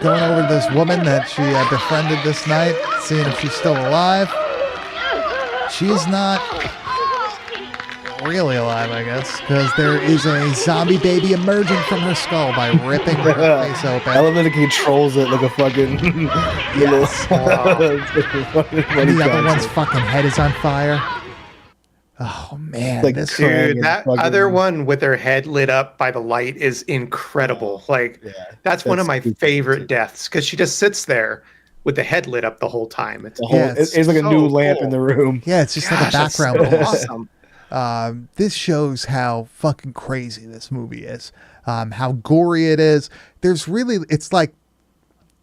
Going over to this woman that she befriended this night, seeing if she's still alive. She's not really alive, I guess, because there is a zombie baby emerging from her skull by ripping her face I open. love that it controls it like a fucking Yes. And the other one's concept. fucking head is on fire. Oh man, Like, this Dude, Dude, that fucking- other one with her head lit up by the light is incredible. Like, that's one of my stupid. favorite deaths, because she just sits there with the head lit up the whole time. It's The whole, Yeah, it's like a so new lamp in cool. the room. yeah, it's just like a Gosh, that's background. so piece. awesome. This shows how fucking crazy this movie is, how gory it is. It's like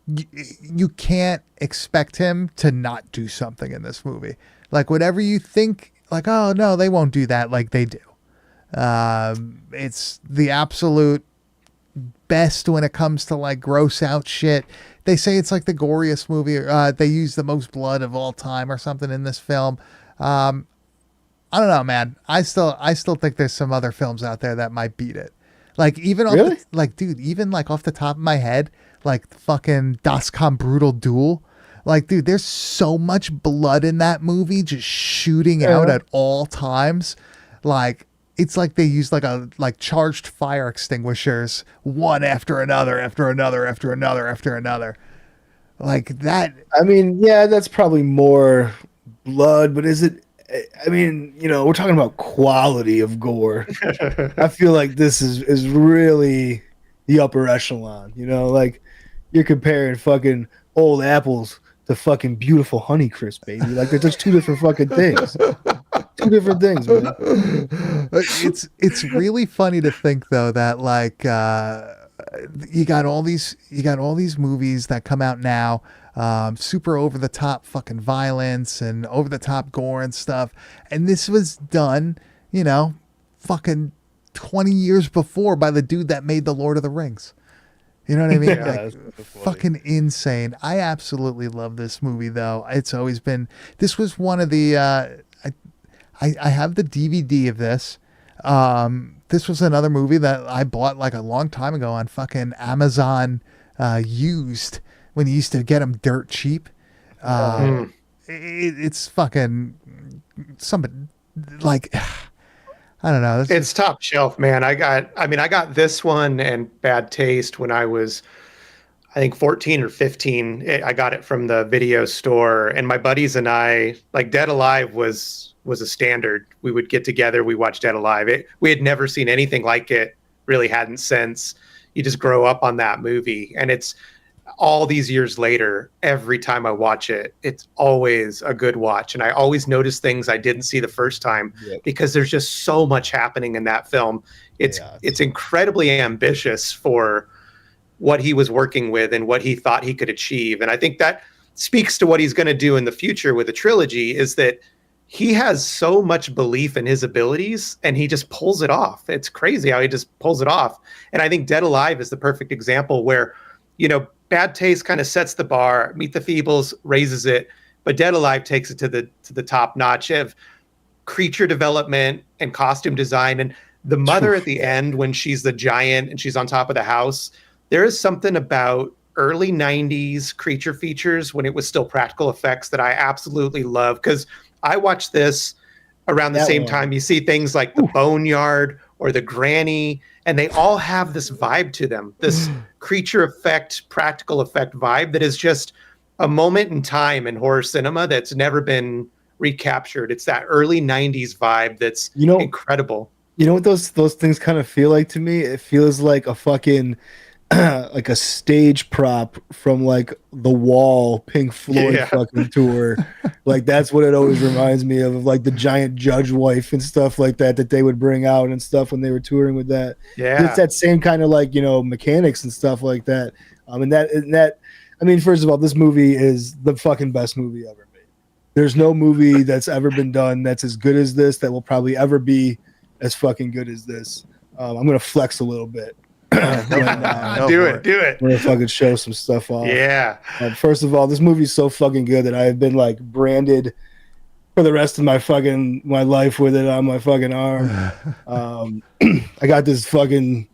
you can't expect him to not do something in this movie. Like whatever you think, like, oh no, they won't do that, like they do. It's the absolute best when it comes to like gross out shit. They say it's like the goriest movie. They use the most blood of all time or something in this film. I don't know, man. I still think there's some other films out there that might beat it. Like even Really? even like off the top of my head, like fucking Das Kam Brutal Duel. Like, dude, there's so much blood in that movie just shooting out at all times. Like it's like they use like charged fire extinguishers one after another, after another, after another, after another. Like that. I mean, yeah, that's probably more blood, but is it? I mean, we're talking about quality of gore. I feel like this is really the upper echelon. Like you're comparing fucking old apples to fucking beautiful Honeycrisp, baby. Like they're just two different fucking things. Two different things, man. It's really funny to think though that like you got all these movies that come out now, super over the top fucking violence and over the top gore and stuff, and this was done, you know, fucking 20 years before by the dude that made the Lord of the Rings. You know what I mean? Yeah, Like, that's so funny. fucking insane. I absolutely love this movie though. It's always been, this was one of the I have the DVD of this. This was another movie that I bought like a long time ago on fucking Amazon used, when you used to get them dirt cheap. It's fucking somebody like, I don't know. It's top shelf, man. I got this one and Bad Taste when I was, I think 14 or 15. I got it from the video store, and my buddies and I, like, Dead Alive was a standard. We would get together, we watched Dead Alive. We had never seen anything like it, really hadn't since. You just grow up on that movie, and it's all these years later, every time I watch it, it's always a good watch. And I always notice things I didn't see the first time because there's just so much happening in that film. It's incredibly ambitious for what he was working with and what he thought he could achieve. And I think that speaks to what he's going to do in the future with the trilogy, is that he has so much belief in his abilities and he just pulls it off. It's crazy how he just pulls it off. And I think Dead Alive is the perfect example where, you know, Bad Taste kind of sets the bar, Meet the Feebles raises it, but Dead Alive takes it to the top notch of creature development and costume design. And the mother at the end, when she's the giant and she's on top of the house, there is something about early 90s creature features when it was still practical effects that I absolutely love, because I watched this around the same time. You see things like the Boneyard or the Granny, and they all have this vibe to them, this creature effect, practical effect vibe that is just a moment in time in horror cinema that's never been recaptured. It's that early 90s vibe that's incredible. You know what those things kind of feel like to me? It feels like a fucking like a stage prop from like the Wall Pink Floyd fucking tour. Like that's what it always reminds me of like the giant judge wife and stuff like that they would bring out and stuff when they were touring with that. Yeah, it's that same kind of like, you know, mechanics and stuff like that. And that I mean, first of all, this movie is the fucking best movie ever made. There's no movie that's ever been done that's as good as this, that will probably ever be as fucking good as this. I'm gonna flex a little bit. Do it. We're gonna fucking show some stuff off. Yeah. First of all, this movie's so fucking good that I have been like branded for the rest of my life with it on my fucking arm. I got this fucking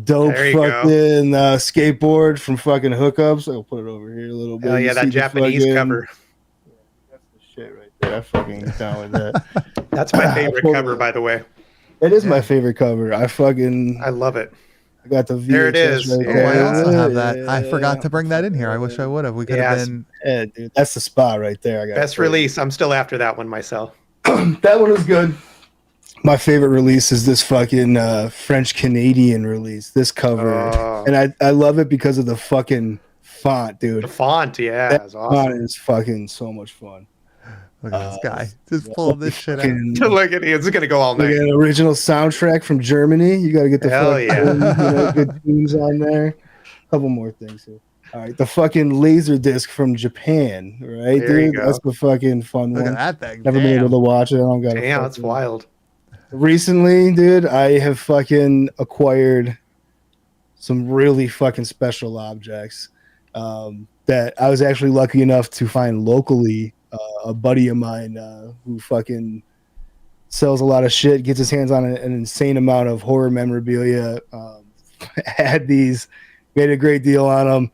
dope fucking skateboard from fucking Hookups. I'll put it over here a little bit. Oh yeah, that Japanese cover. That's the shit right there. I fucking down with that. That's my favorite cover, by the way. It is my favorite cover. I love it. I got the VHS there it is. Right I also have that. I forgot to bring that in here. I wish I would have. We could have been. Yeah, dude, that's the spot right there. I got best release. I'm still after that one myself. That one was good. My favorite release is this fucking French Canadian release. This cover, and I love it because of the fucking font, dude. The font, that is awesome. Font is fucking so much fun. Look at this guy just pulling this shit out. Look at it. It's gonna go all night. An original soundtrack from Germany. You got to get the fucking, good tunes on there. A couple more things here. All right, the fucking laser disc from Japan, right, there dude? That's the fucking fun one. Look at that thing. Never been able to watch it. I don't got. Damn, that's wild. Recently, dude, I have fucking acquired some really fucking special objects that I was actually lucky enough to find locally. A buddy of mine who fucking sells a lot of shit, gets his hands on an insane amount of horror memorabilia. Had these, made a great deal on them.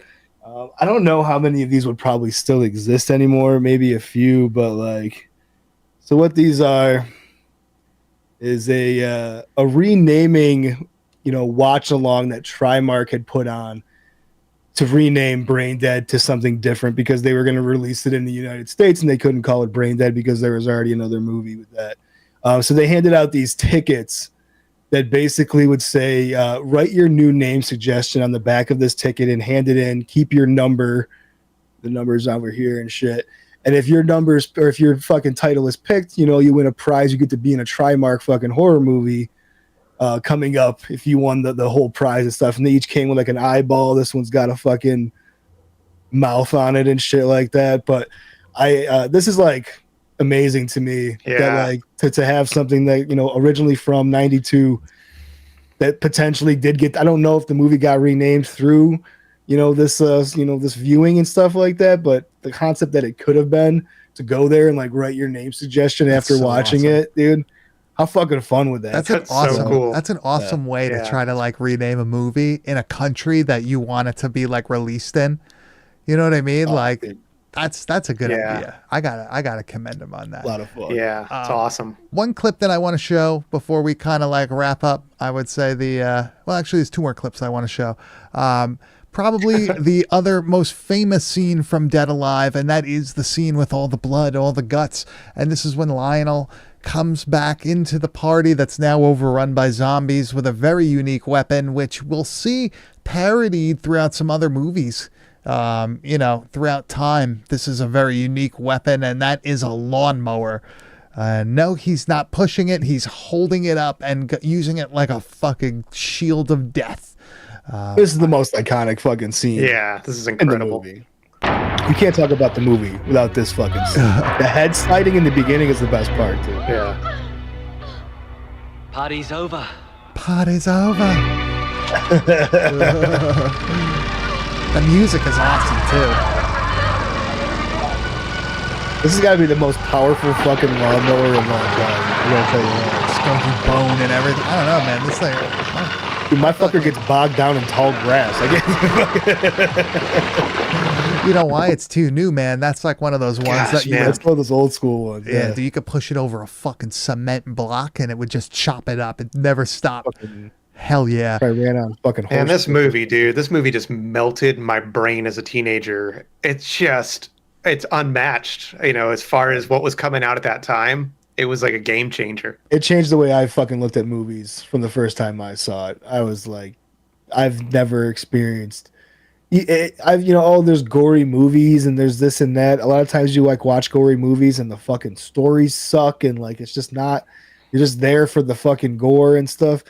I don't know how many of these would probably still exist anymore, maybe a few, but like, so what these are is a renaming, watch along that Trimark had put on to rename Brain Dead to something different because they were going to release it in the United States and they couldn't call it Brain Dead because there was already another movie with that. So they handed out these tickets that basically would say, write your new name suggestion on the back of this ticket and hand it in. Keep your number. The number's over here and shit. And if your numbers or if your fucking title is picked, you know, you win a prize. You get to be in a Trimark fucking horror movie coming up if you won the whole prize and stuff. And they each came with like an eyeball. This one's got a fucking mouth on it and shit like that. But this is like amazing to me that like to have something that, you know, originally from 92 that potentially did get, I don't know if the movie got renamed through, you know, this viewing and stuff like that, but the concept that it could have been to go there and like write your name suggestion after watching it, dude. How fucking fun would that? That's so cool. That's an awesome way to try to like rename a movie in a country that you want it to be like released in. You know what I mean? Like dude. That's a good idea. I gotta commend him on that. A lot of fun. Yeah, it's awesome. One clip that I want to show before we kind of like wrap up, I would say well, actually, there's two more clips I want to show. Probably the other most famous scene from Dead Alive, and that is the scene with all the blood, all the guts. And this is when Lionel comes back into the party that's now overrun by zombies with a very unique weapon, which we'll see parodied throughout some other movies. You know, throughout time, this is a very unique weapon, and that is a lawnmower. No, he's not pushing it. He's holding it up and using it like a fucking shield of death. This is the most iconic fucking scene. Yeah, this is incredible. In the movie. You can't talk about the movie without this fucking scene. The head sliding in the beginning is the best part, too. Yeah. Party's over. Party's over. The music is awesome, too. This has got to be the most powerful fucking lawnmower in long time. I'm gonna tell you that. Skunky bone and everything. I don't know, man. This thing... Dude, my fucker gets bogged down in tall grass. You know why? It's too new, man. That's like one of those ones that you... That's one of those old school ones. Yeah, dude, you could push it over a fucking cement block and it would just chop it up. It never stopped. Hell yeah. I ran on fucking horse. And this movie, dude, this movie just melted my brain as a teenager. It's unmatched, you know, as far as what was coming out at that time. It was like a game changer. It changed the way I fucking looked at movies from the first time I saw it. I was like, I've never experienced. There's gory movies and there's this and that. A lot of times you like watch gory movies and the fucking stories suck and like it's just not. You're just there for the fucking gore and stuff.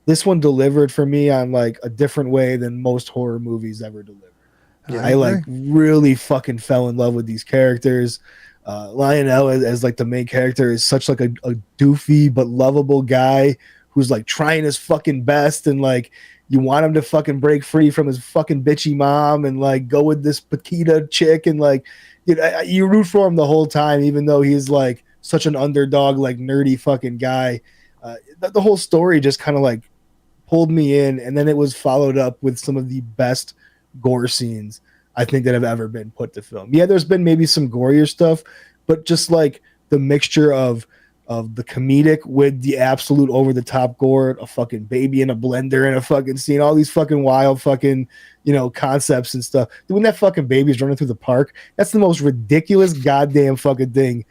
This one delivered for me on like a different way than most horror movies ever delivered. Yeah, I like really fucking fell in love with these characters. Lionel as like the main character is such like a doofy but lovable guy who's like trying his fucking best and like you want him to fucking break free from his fucking bitchy mom and like go with this Paquita chick and like you root for him the whole time even though he's like such an underdog like nerdy fucking guy. The whole story just kind of like pulled me in and then it was followed up with some of the best gore scenes I think that have ever been put to film. Yeah, there's been maybe some gorier stuff, but just like the mixture of the comedic with the absolute over the top gore, a fucking baby in a blender and a fucking scene, all these fucking wild fucking, you know, concepts and stuff. When that fucking baby's running through the park, that's the most ridiculous goddamn fucking thing.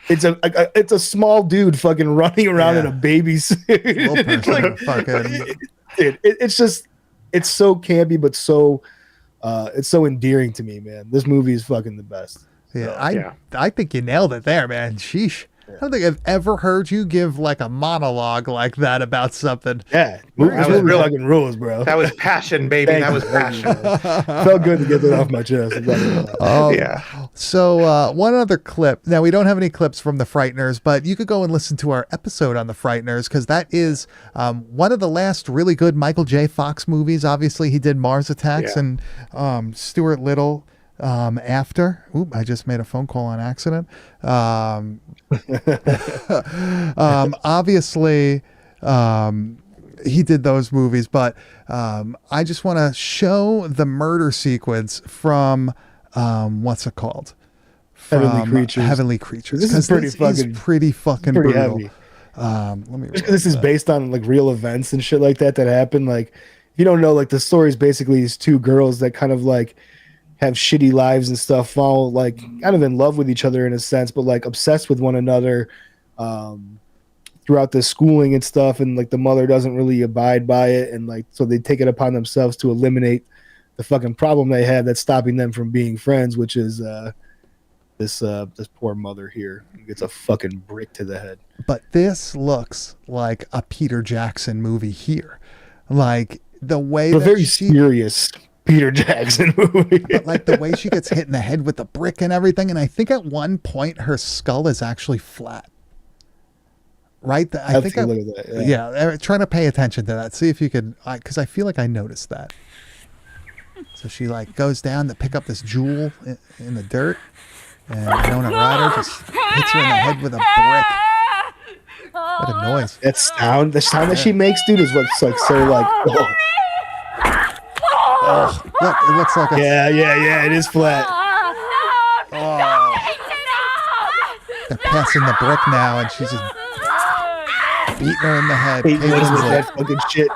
It's a small dude fucking running around in a baby suit. It's just it's so campy but so it's so endearing to me, man. This movie is fucking the best. Yeah, I think you nailed it there, man. Sheesh. I don't think I've ever heard you give like a monologue like that about something. Yeah, that was real fucking rules, bro. That was passion, baby. That was passion. Felt good to get that off my chest. Yeah. So one other clip. Now we don't have any clips from The Frighteners, but you could go and listen to our episode on The Frighteners because that is one of the last really good Michael J. Fox movies. Obviously, he did Mars Attacks and Stuart Little. After, I just made a phone call on accident. Obviously, he did those movies, but I just want to show the murder sequence from what's it called? Heavenly Creatures. This is pretty fucking pretty brutal. heavy. Let me. This is based on like real events and shit like that happened. Like, if you don't know, like the story is basically these two girls that kind of like have shitty lives and stuff, fall like kind of in love with each other in a sense, but like obsessed with one another throughout the schooling and stuff, and like the mother doesn't really abide by it, and like so they take it upon themselves to eliminate the fucking problem they have that's stopping them from being friends, which is this poor mother here who gets a fucking brick to the head. But this looks like a Peter Jackson movie here. Like the way A that very she, serious Peter Jackson movie. but like the way she gets hit in the head with the brick and everything. And I think at one point her skull is actually flat. Right? I think look at that. yeah, trying to pay attention to that. See if you could, because I feel like I noticed that. So she like goes down to pick up this jewel in the dirt, and Winona Ryder just hits her in the head with a brick. What a noise! The sound that she makes, dude, is what's like so like. Oh. Oh, look, it looks like a Yeah, it is flat. they're passing the brick now, and she's just beating her in the head. Hate Kate wins with Winslet. that fucking shit.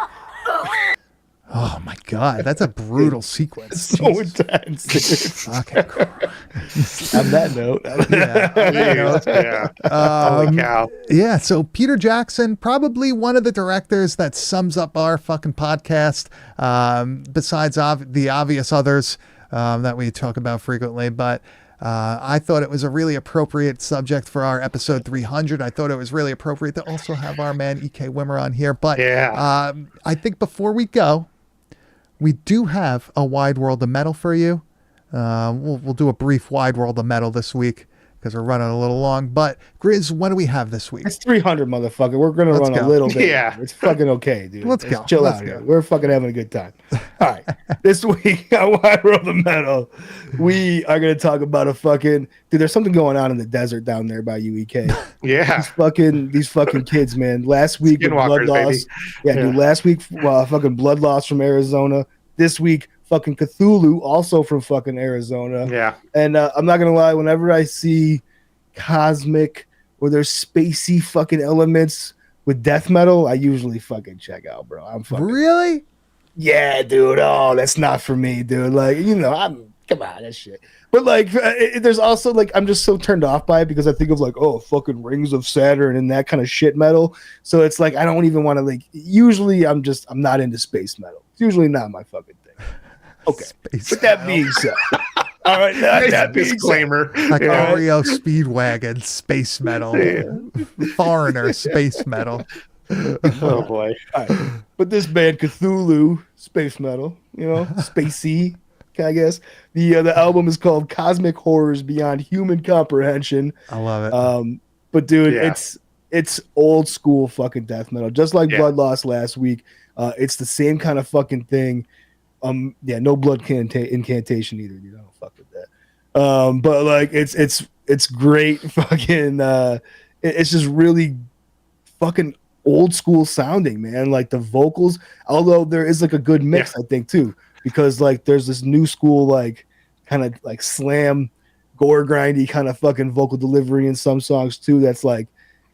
Oh my god, that's a brutal sequence. So intense. Dude. Okay, Christ. On that note, Yeah. Holy cow. Yeah, so Peter Jackson, probably one of the directors that sums up our fucking podcast, besides the obvious others that we talk about frequently. But I thought it was a really appropriate subject for our episode 300. I thought it was really appropriate to also have our man E.K. Wimmer on here. But Yeah. I think before we go, we do have a Wide World of Metal for you. We'll do a brief Wide World of Metal this week because we're running a little long. But Grizz, what do we have this week? it's 300, motherfucker. We're gonna Let's run go. a little bit. Yeah. It's fucking okay, dude. Let's Just go. Chill Let's out go. here. We're fucking having a good time. All right. This week on Wide World of Metal, we are gonna talk about a fucking dude. There's something going on in the desert down there by UEK. Yeah. These fucking kids, man. Last week with blood Skinwalkers, loss. baby. Yeah, dude. Last week, fucking blood loss from Arizona. This week, fucking Cthulhu, also from fucking Arizona. Yeah. And I'm not gonna lie, whenever I see cosmic or there's spacey fucking elements with death metal, I usually fucking check out, bro. I'm fucking Really? yeah, dude. Oh, that's not for me, dude. Like, come on, that shit. But like, there's also like, I'm just so turned off by it because I think of like, oh, fucking Rings of Saturn and that kind of shit metal. So it's like I don't even want to like. Usually, I'm not into space metal. It's usually not my fucking thing. Okay. Space With that being said, all right, Nice that being said, disclaimer. like Yeah. REO Speedwagon, space metal, Foreigner, space metal. Oh boy. all right. But this band Cthulhu, space metal, spacey, I guess. The album is called Cosmic Horrors Beyond Human Comprehension. I love it. But dude, Yeah. it's old school fucking death metal, just like Yeah. Blood Loss last week. It's the same kind of fucking thing. No blood incantation either, dude. I don't fuck with that. But like it's great fucking it's just really fucking old school sounding, man. Like the vocals, although there is like a good mix, I think too, because like there's this new school like kind of like slam gore grindy kind of fucking vocal delivery in some songs too. That's like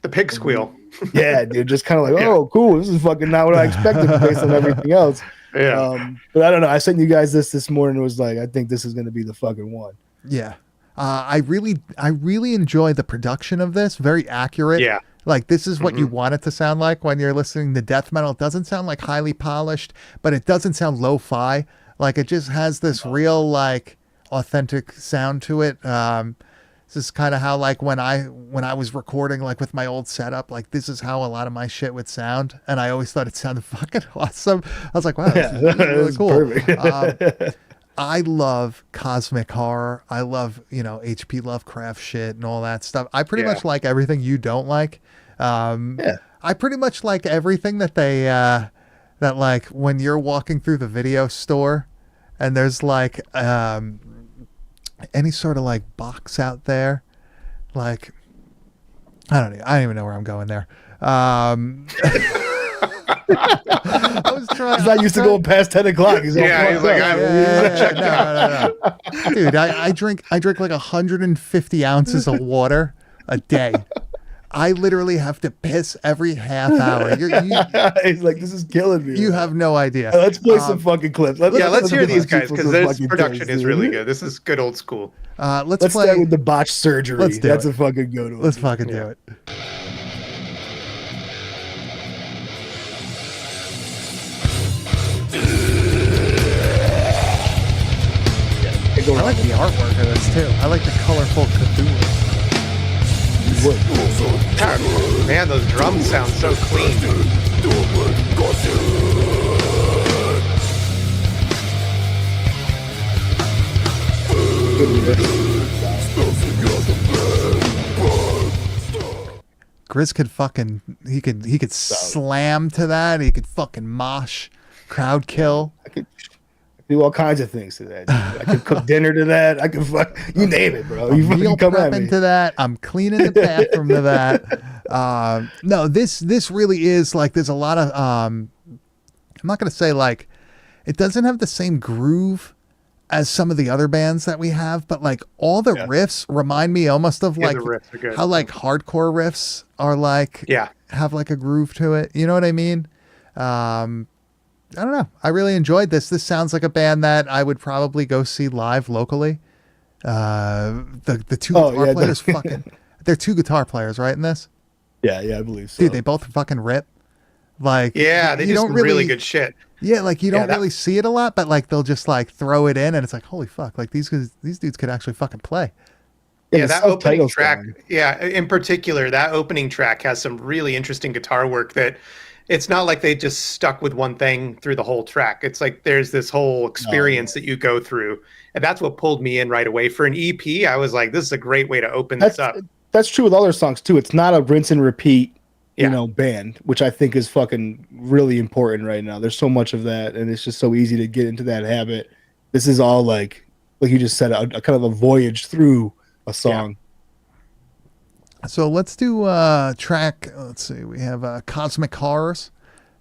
The pig squeal. yeah, dude, just kind of like, Yeah. oh, cool. This is fucking not what I expected based on everything else. Yeah. But I don't know. I sent you guys this morning. It was like, I think this is going to be the fucking one. Yeah. I really enjoy the production of this. Very accurate. Yeah. Like this is what you want it to sound like when you're listening to death metal. It doesn't sound like highly polished, but it doesn't sound lo-fi. Like it just has this real like authentic sound to it. This is kind of how like when I was recording like with my old setup, like this is how a lot of my shit would sound, and I always thought it sounded fucking awesome. I was like, wow, this is really That's cool. perfect. I love cosmic horror. I love H.P. Lovecraft shit and all that stuff. I pretty Yeah. much like everything you don't like. I pretty much like everything that they that like when you're walking through the video store and there's like any sort of like box out there, like I don't even know where I'm going there. I was trying. He's not used to going past 10 o'clock. He's all Yeah, he's fucked like, up. no. Dude, I drink like 150 ounces of water a day. I literally have to piss every half hour. He's like, this is killing me. You have no idea. Let's play some fucking clips. Let's hear these play guys some because this fucking production things, is really dude. good. This is good old school. Let's Let's play. start with the botched surgery. Let's do That's it. a fucking good one. Let's fucking do it. go I wrong like with the artwork of this too. I like the colorful Cthulhu. that. Man, those drums sound so clean. Grizz could fucking he could slam to that. He could fucking mosh, crowd kill. I could do all kinds of things to that. Dude. I could cook dinner to that. I could fuck you name it, bro. You Meal fucking come at me. prepping to that. I'm cleaning the bathroom to that. No, this really is like there's a lot of I'm not gonna say like it doesn't have the same groove as some of the other bands that we have, but like all the riffs remind me almost of Yeah, like the riffs are good. how like hardcore riffs are like Yeah. have like a groove to it. You know what I mean? I don't know. I really enjoyed this. This sounds like a band that I would probably go see live locally. The two guitar players fucking they're two guitar players, right, in this? Yeah, I believe so. Dude, they both fucking rip. Like Yeah, they you do don't some really good shit. Yeah, like you don't that- really see it a lot, but like they'll just like throw it in and it's like, holy fuck, like these dudes could actually fucking play. Yeah, the that opening self-title track. song. Yeah, in particular, that opening track has some really interesting guitar work that it's not like they just stuck with one thing through the whole track. It's like there's this whole experience that you go through. And that's what pulled me in right away. For an EP, I was like, this is a great way to open this up. That's true with other songs too. It's not a rinse and repeat, Yeah. band, which I think is fucking really important right now. There's so much of that, and it's just so easy to get into that habit. This is all like you just said, a kind of a voyage through a song. So let's do track. Let's see. We have Cosmic Horrors.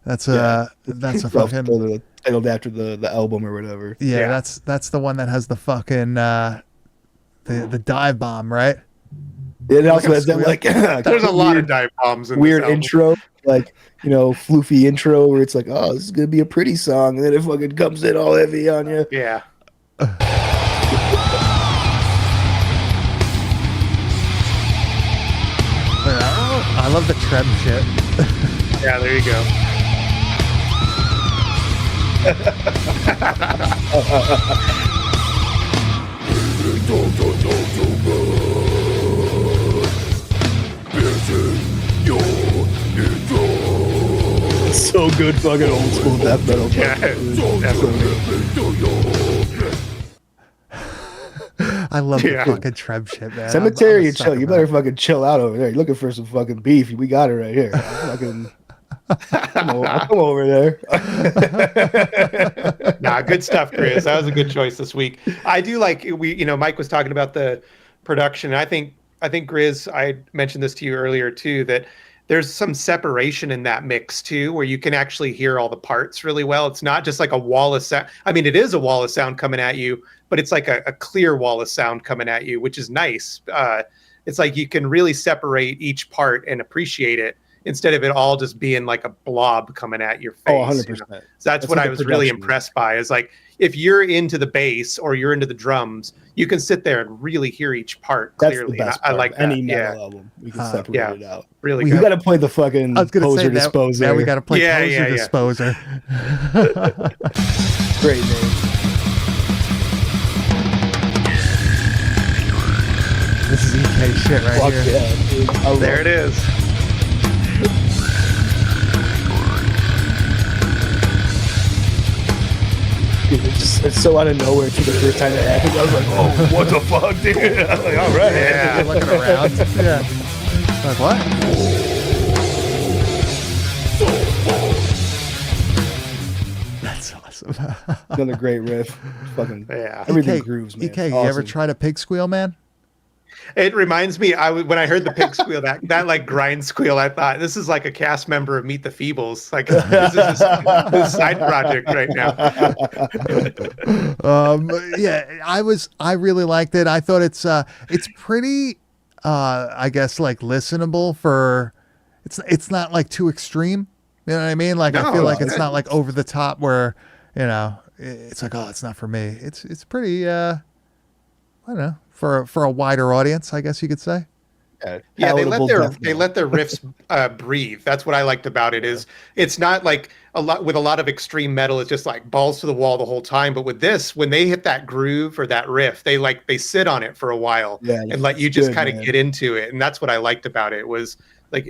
That's that's a fucking Titled after the album or whatever. yeah. That's the one that has the fucking the dive bomb, right? It also has that like There's a lot of dive bombs in weird this album. intro, like floofy intro where it's like, oh, this is gonna be a pretty song, and then it fucking comes in all heavy on you. Yeah. I love the trem shit. Yeah, there you go. So good, fucking old school death metal. Yeah, definitely. I love Yeah. the fucking trem shit, man. Cemetery I'm a and chill. sucker You for better that. fucking chill out over there. You're looking for some fucking beef. We got it right here. I'll come over there. Nah, good stuff, Chris. That was a good choice this week. I do like Mike was talking about the production. I think Grizz, I mentioned this to you earlier too, that there's some separation in that mix too, where you can actually hear all the parts really well. It's not just like a wall of sound. I mean, it is a wall of sound coming at you, but it's like a clear wall of sound coming at you, which is nice. It's like you can really separate each part and appreciate it instead of it all just being like a blob coming at your face. Oh, 100%. So that's what like I the was really production. impressed by, is like, if you're into the bass or you're into the drums, you can sit there and really hear each part That's clearly. the best And I part like of that. any metal Yeah, album. We can separate yeah. it out. really You good. got to play the fucking I was gonna poser say that. disposer. Now we got to play Yeah, Poser yeah, yeah. Disposer. Great name. This is EK shit right Fuck here. yeah, dude. I love There it is. Dude, it's so out of nowhere too. The first time it happened, I was like, "Oh, what the fuck, dude?" I was like, "All right." Yeah. You're looking around. Yeah. Like what? That's awesome. Another great riff. Fucking Yeah. everything EK, grooves, man. EK, you ever Awesome. tried a pig squeal, man? It reminds me, when I heard the pig squeal, that like grind squeal, I thought this is like a cast member of Meet the Feebles. Like this is his side project right now. Yeah, I really liked it. I thought it's pretty I guess like listenable for it's not like too extreme. You know what I mean? Like I No, feel like it's it's not like over the top where, it's like, oh, it's not for me. It's pretty I don't know, for a wider audience, I guess you could say. Yeah, palatable death they metal. let their riffs breathe. That's what I liked about it. Is it's not like a lot of extreme metal. It's just like balls to the wall the whole time. But with this, when they hit that groove or that riff, they sit on it for a while and let you it's just good, kind of man. get into it. And that's what I liked about it. Was like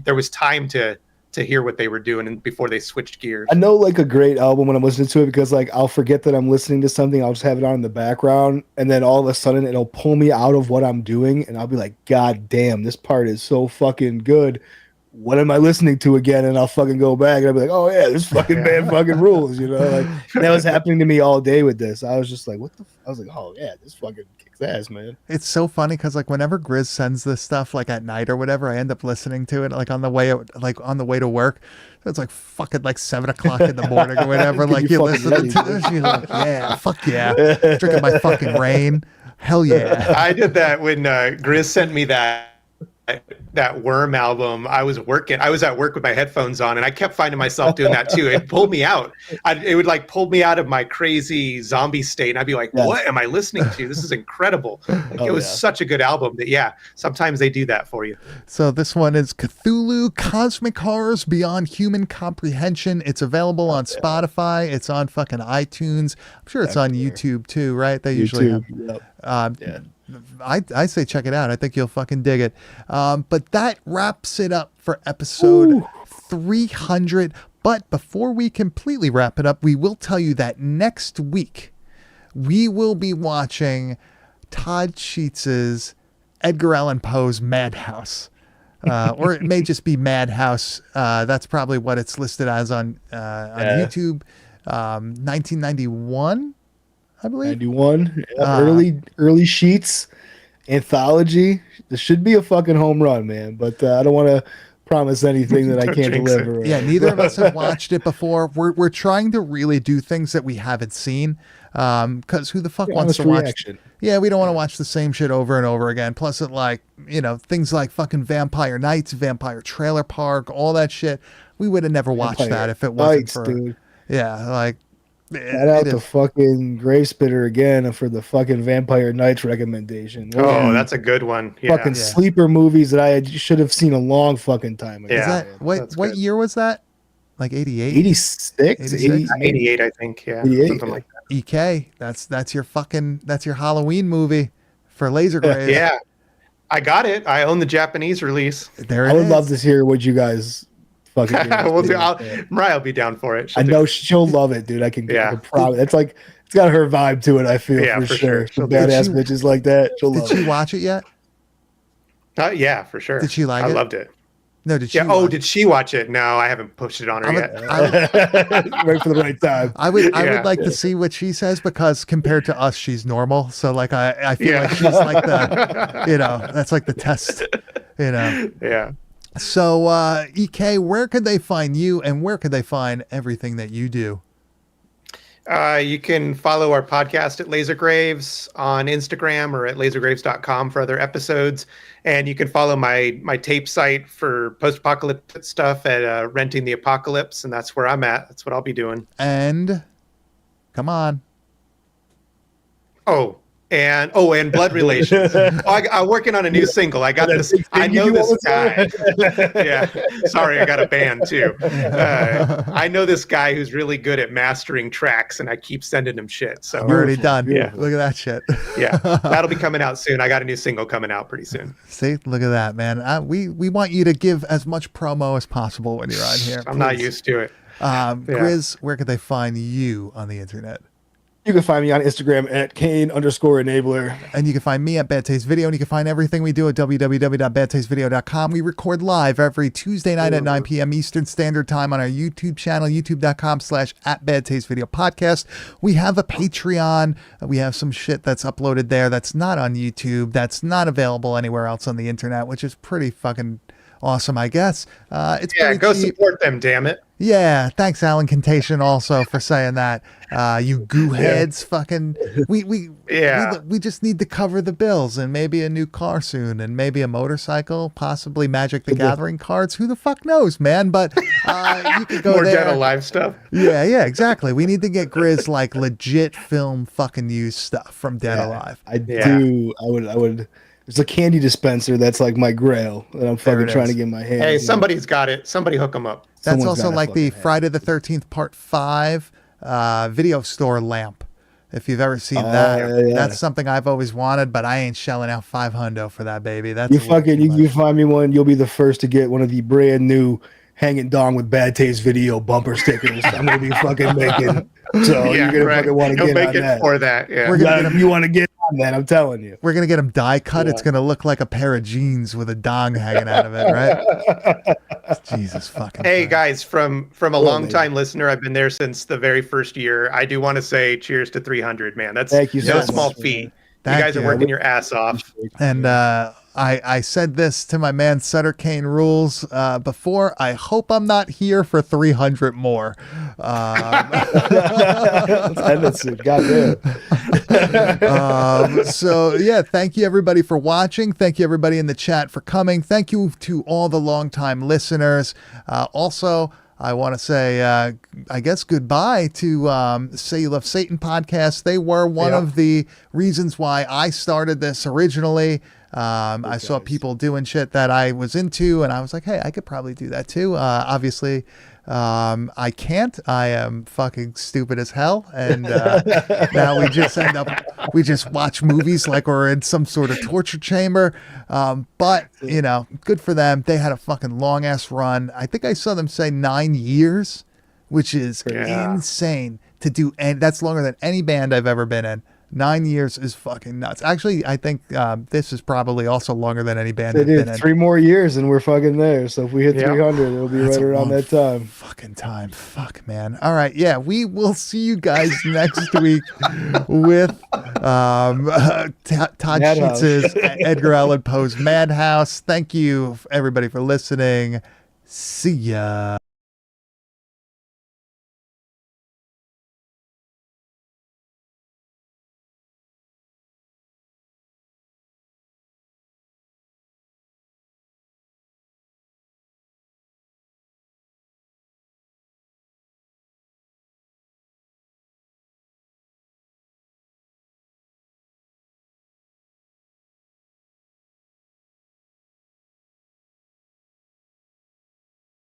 there was time to hear what they were doing and before they switched gears. I know like a great album when I'm listening to it because like I'll forget that I'm listening to something. I'll just have it on in the background, and then all of a sudden it'll pull me out of what I'm doing, and I'll be like, God damn, this part is so fucking good. What am I listening to again? And I'll fucking go back and I'll be like, oh yeah, this fucking band fucking rules, Like that was happening to me all day with this. I was just like, I was like, oh yeah, this fucking kicks ass, man. It's so funny because like whenever Grizz sends this stuff like at night or whatever, I end up listening to it like on the way to work. So it's like fucking like 7 o'clock in the morning or whatever. Like you you're fucking listening to ready, this, you're like, yeah, fuck yeah, drinking my fucking rain, hell yeah. I did that when Grizz sent me that Worm album. I was at work with my headphones on, and I kept finding myself doing that too. It pulled me out. It would like pull me out of my crazy zombie state, and I'd be like, "What am I listening to? This is incredible!" Like, it was such a good album that sometimes they do that for you. So this one is Cthulhu Cosmic Horrors Beyond Human Comprehension. It's available on Spotify. It's on fucking iTunes. I'm sure it's on YouTube too, right? They usually have. Yep. I say check it out. I think you'll fucking dig it. But that wraps it up for episode 300. But before we completely wrap it up, we will tell you that next week we will be watching Todd Sheets's Edgar Allan Poe's Madhouse. Or it may just be Madhouse. That's probably what it's listed as on YouTube. 1991. I believe 91 early Sheets anthology. This should be a fucking home run, man. But I don't want to promise anything that I can't deliver. Yeah, neither of us have watched it before. We're trying to really do things that we haven't seen. Because who the fuck wants to watch? Reaction. Yeah, we don't want to watch the same shit over and over again. Plus, it like things like fucking Vampire Nights, Vampire Trailer Park, all that shit. We would have never watched that if it wasn't Nights, for dude. Yeah, like. Shout out to fucking Grave Spitter again for the fucking Vampire Nights recommendation. Oh, that's a good one. Yeah. Fucking sleeper movies that I should have seen a long fucking time ago. Yeah. What year was that? Like 88? 86? 88, I think. Yeah. 88, Something like that. EK. That's your Halloween movie for Laser Grave. Yeah. I got it. I own the Japanese release. There it I would is. love to hear what you guys fucking Mariah will be down for it. I know she'll love it, dude. I can probably. It's like it's got her vibe to it. I feel for sure. Some badass bitches like that. Did she watch it yet? Yeah, for sure. Did she like it? I loved it. No, did she? Yeah. Did she watch it? No, I haven't pushed it on her yet. Right for the right time. I would like to see what she says because compared to us, she's normal. So like I feel like she's like the that's like the test. Yeah. So, EK, where could they find you and where could they find everything that you do? You can follow our podcast at Laser Graves on Instagram or at lasergraves.com for other episodes. And you can follow my tape site for post-apocalyptic stuff at Renting the Apocalypse. And that's where I'm at. That's what I'll be doing. And come on. And Blood Relations. I'm working on a new single. I got this. I know this guy. Yeah. Sorry, I got a band too. I know this guy who's really good at mastering tracks, and I keep sending him shit. So I'm already done. Yeah. Look at that shit. Yeah. That'll be coming out soon. I got a new single coming out pretty soon. See, look at that, man. We want you to give as much promo as possible when you're on here. I'm not used to it. Grizz, where could they find you on the internet? You can find me on Instagram at Kane_enabler. And you can find me at Bad Taste Video, and you can find everything we do at www.badtastevideo.com. We record live every Tuesday night at 9 p.m. Eastern Standard Time on our YouTube channel, youtube.com/@badtastevideopodcast. We have a Patreon. We have some shit that's uploaded there that's not on YouTube, that's not available anywhere else on the internet, which is pretty fucking awesome, I guess. It's go cheap. support them, damn it. Yeah, thanks, Alan Contation, also for saying that. You goo heads, fucking. We just need to cover the bills and maybe a new car soon and maybe a motorcycle, possibly Magic the Gathering cards. Who the fuck knows, man? But you could go More there. Dead Alive stuff. Yeah, exactly. We need to get Grizz like legit film fucking used stuff from Dead Alive. I would There's a candy dispenser that's like my grail that I'm fucking it trying is. to get my hands. Hey, on. somebody's got it. Somebody hook them up. That's Someone's also gotta like the fucking have Friday the 13th Part 5 video store lamp. If you've ever seen that, yeah. that's something I've always wanted, but I ain't shelling out $500 for that, baby. That's You a little fucking too you much. find me one. You'll be the first to get one of the brand new hanging dong with bad taste video bumper stickers. I'm gonna be fucking making. So you're gonna fucking want to He'll get make on it that. for that. Yeah. We're gonna get You want to get on that? I'm telling you. We're gonna get him die cut. It's Yeah. gonna look like a pair of jeans with a dong hanging out of it, right? Jesus fucking. Hey Christ. guys, from a Well, long maybe. time listener, I've been there since the very first year. I do want to say cheers to 300, man. That's Thank you no so small much, feat. man. Thank You guys you. are working your ass off. And I said this to my man Sutter Kane Rules before. I hope I'm not here for 300 more. Let's end it soon. Goddamn. So yeah, thank you everybody for watching. Thank you everybody in the chat for coming. Thank you to all the longtime listeners. Also, I want to say, I guess, goodbye to Say You Love Satan podcast. They were one of the reasons why I started this originally. I saw people doing shit that I was into, and I was like, hey, I could probably do that too. Obviously, I can't. I am fucking stupid as hell. And now we just watch movies like we're in some sort of torture chamber. But, you know, good for them. They had a fucking long ass run. I think I saw them say 9 years, which is insane to do. And that's longer than any band I've ever been in. 9 years is fucking nuts. Actually, I think this is probably also longer than any band I've It been is in. 3 more years and we're fucking there. So if we hit Yeah. 300, it'll be That's right a around long that time. Fucking time. Fuck, man. All right. Yeah, we will see you guys next week with Todd Madhouse. Sheets' Edgar Allan Poe's Madhouse. Thank you, everybody, for listening. See ya.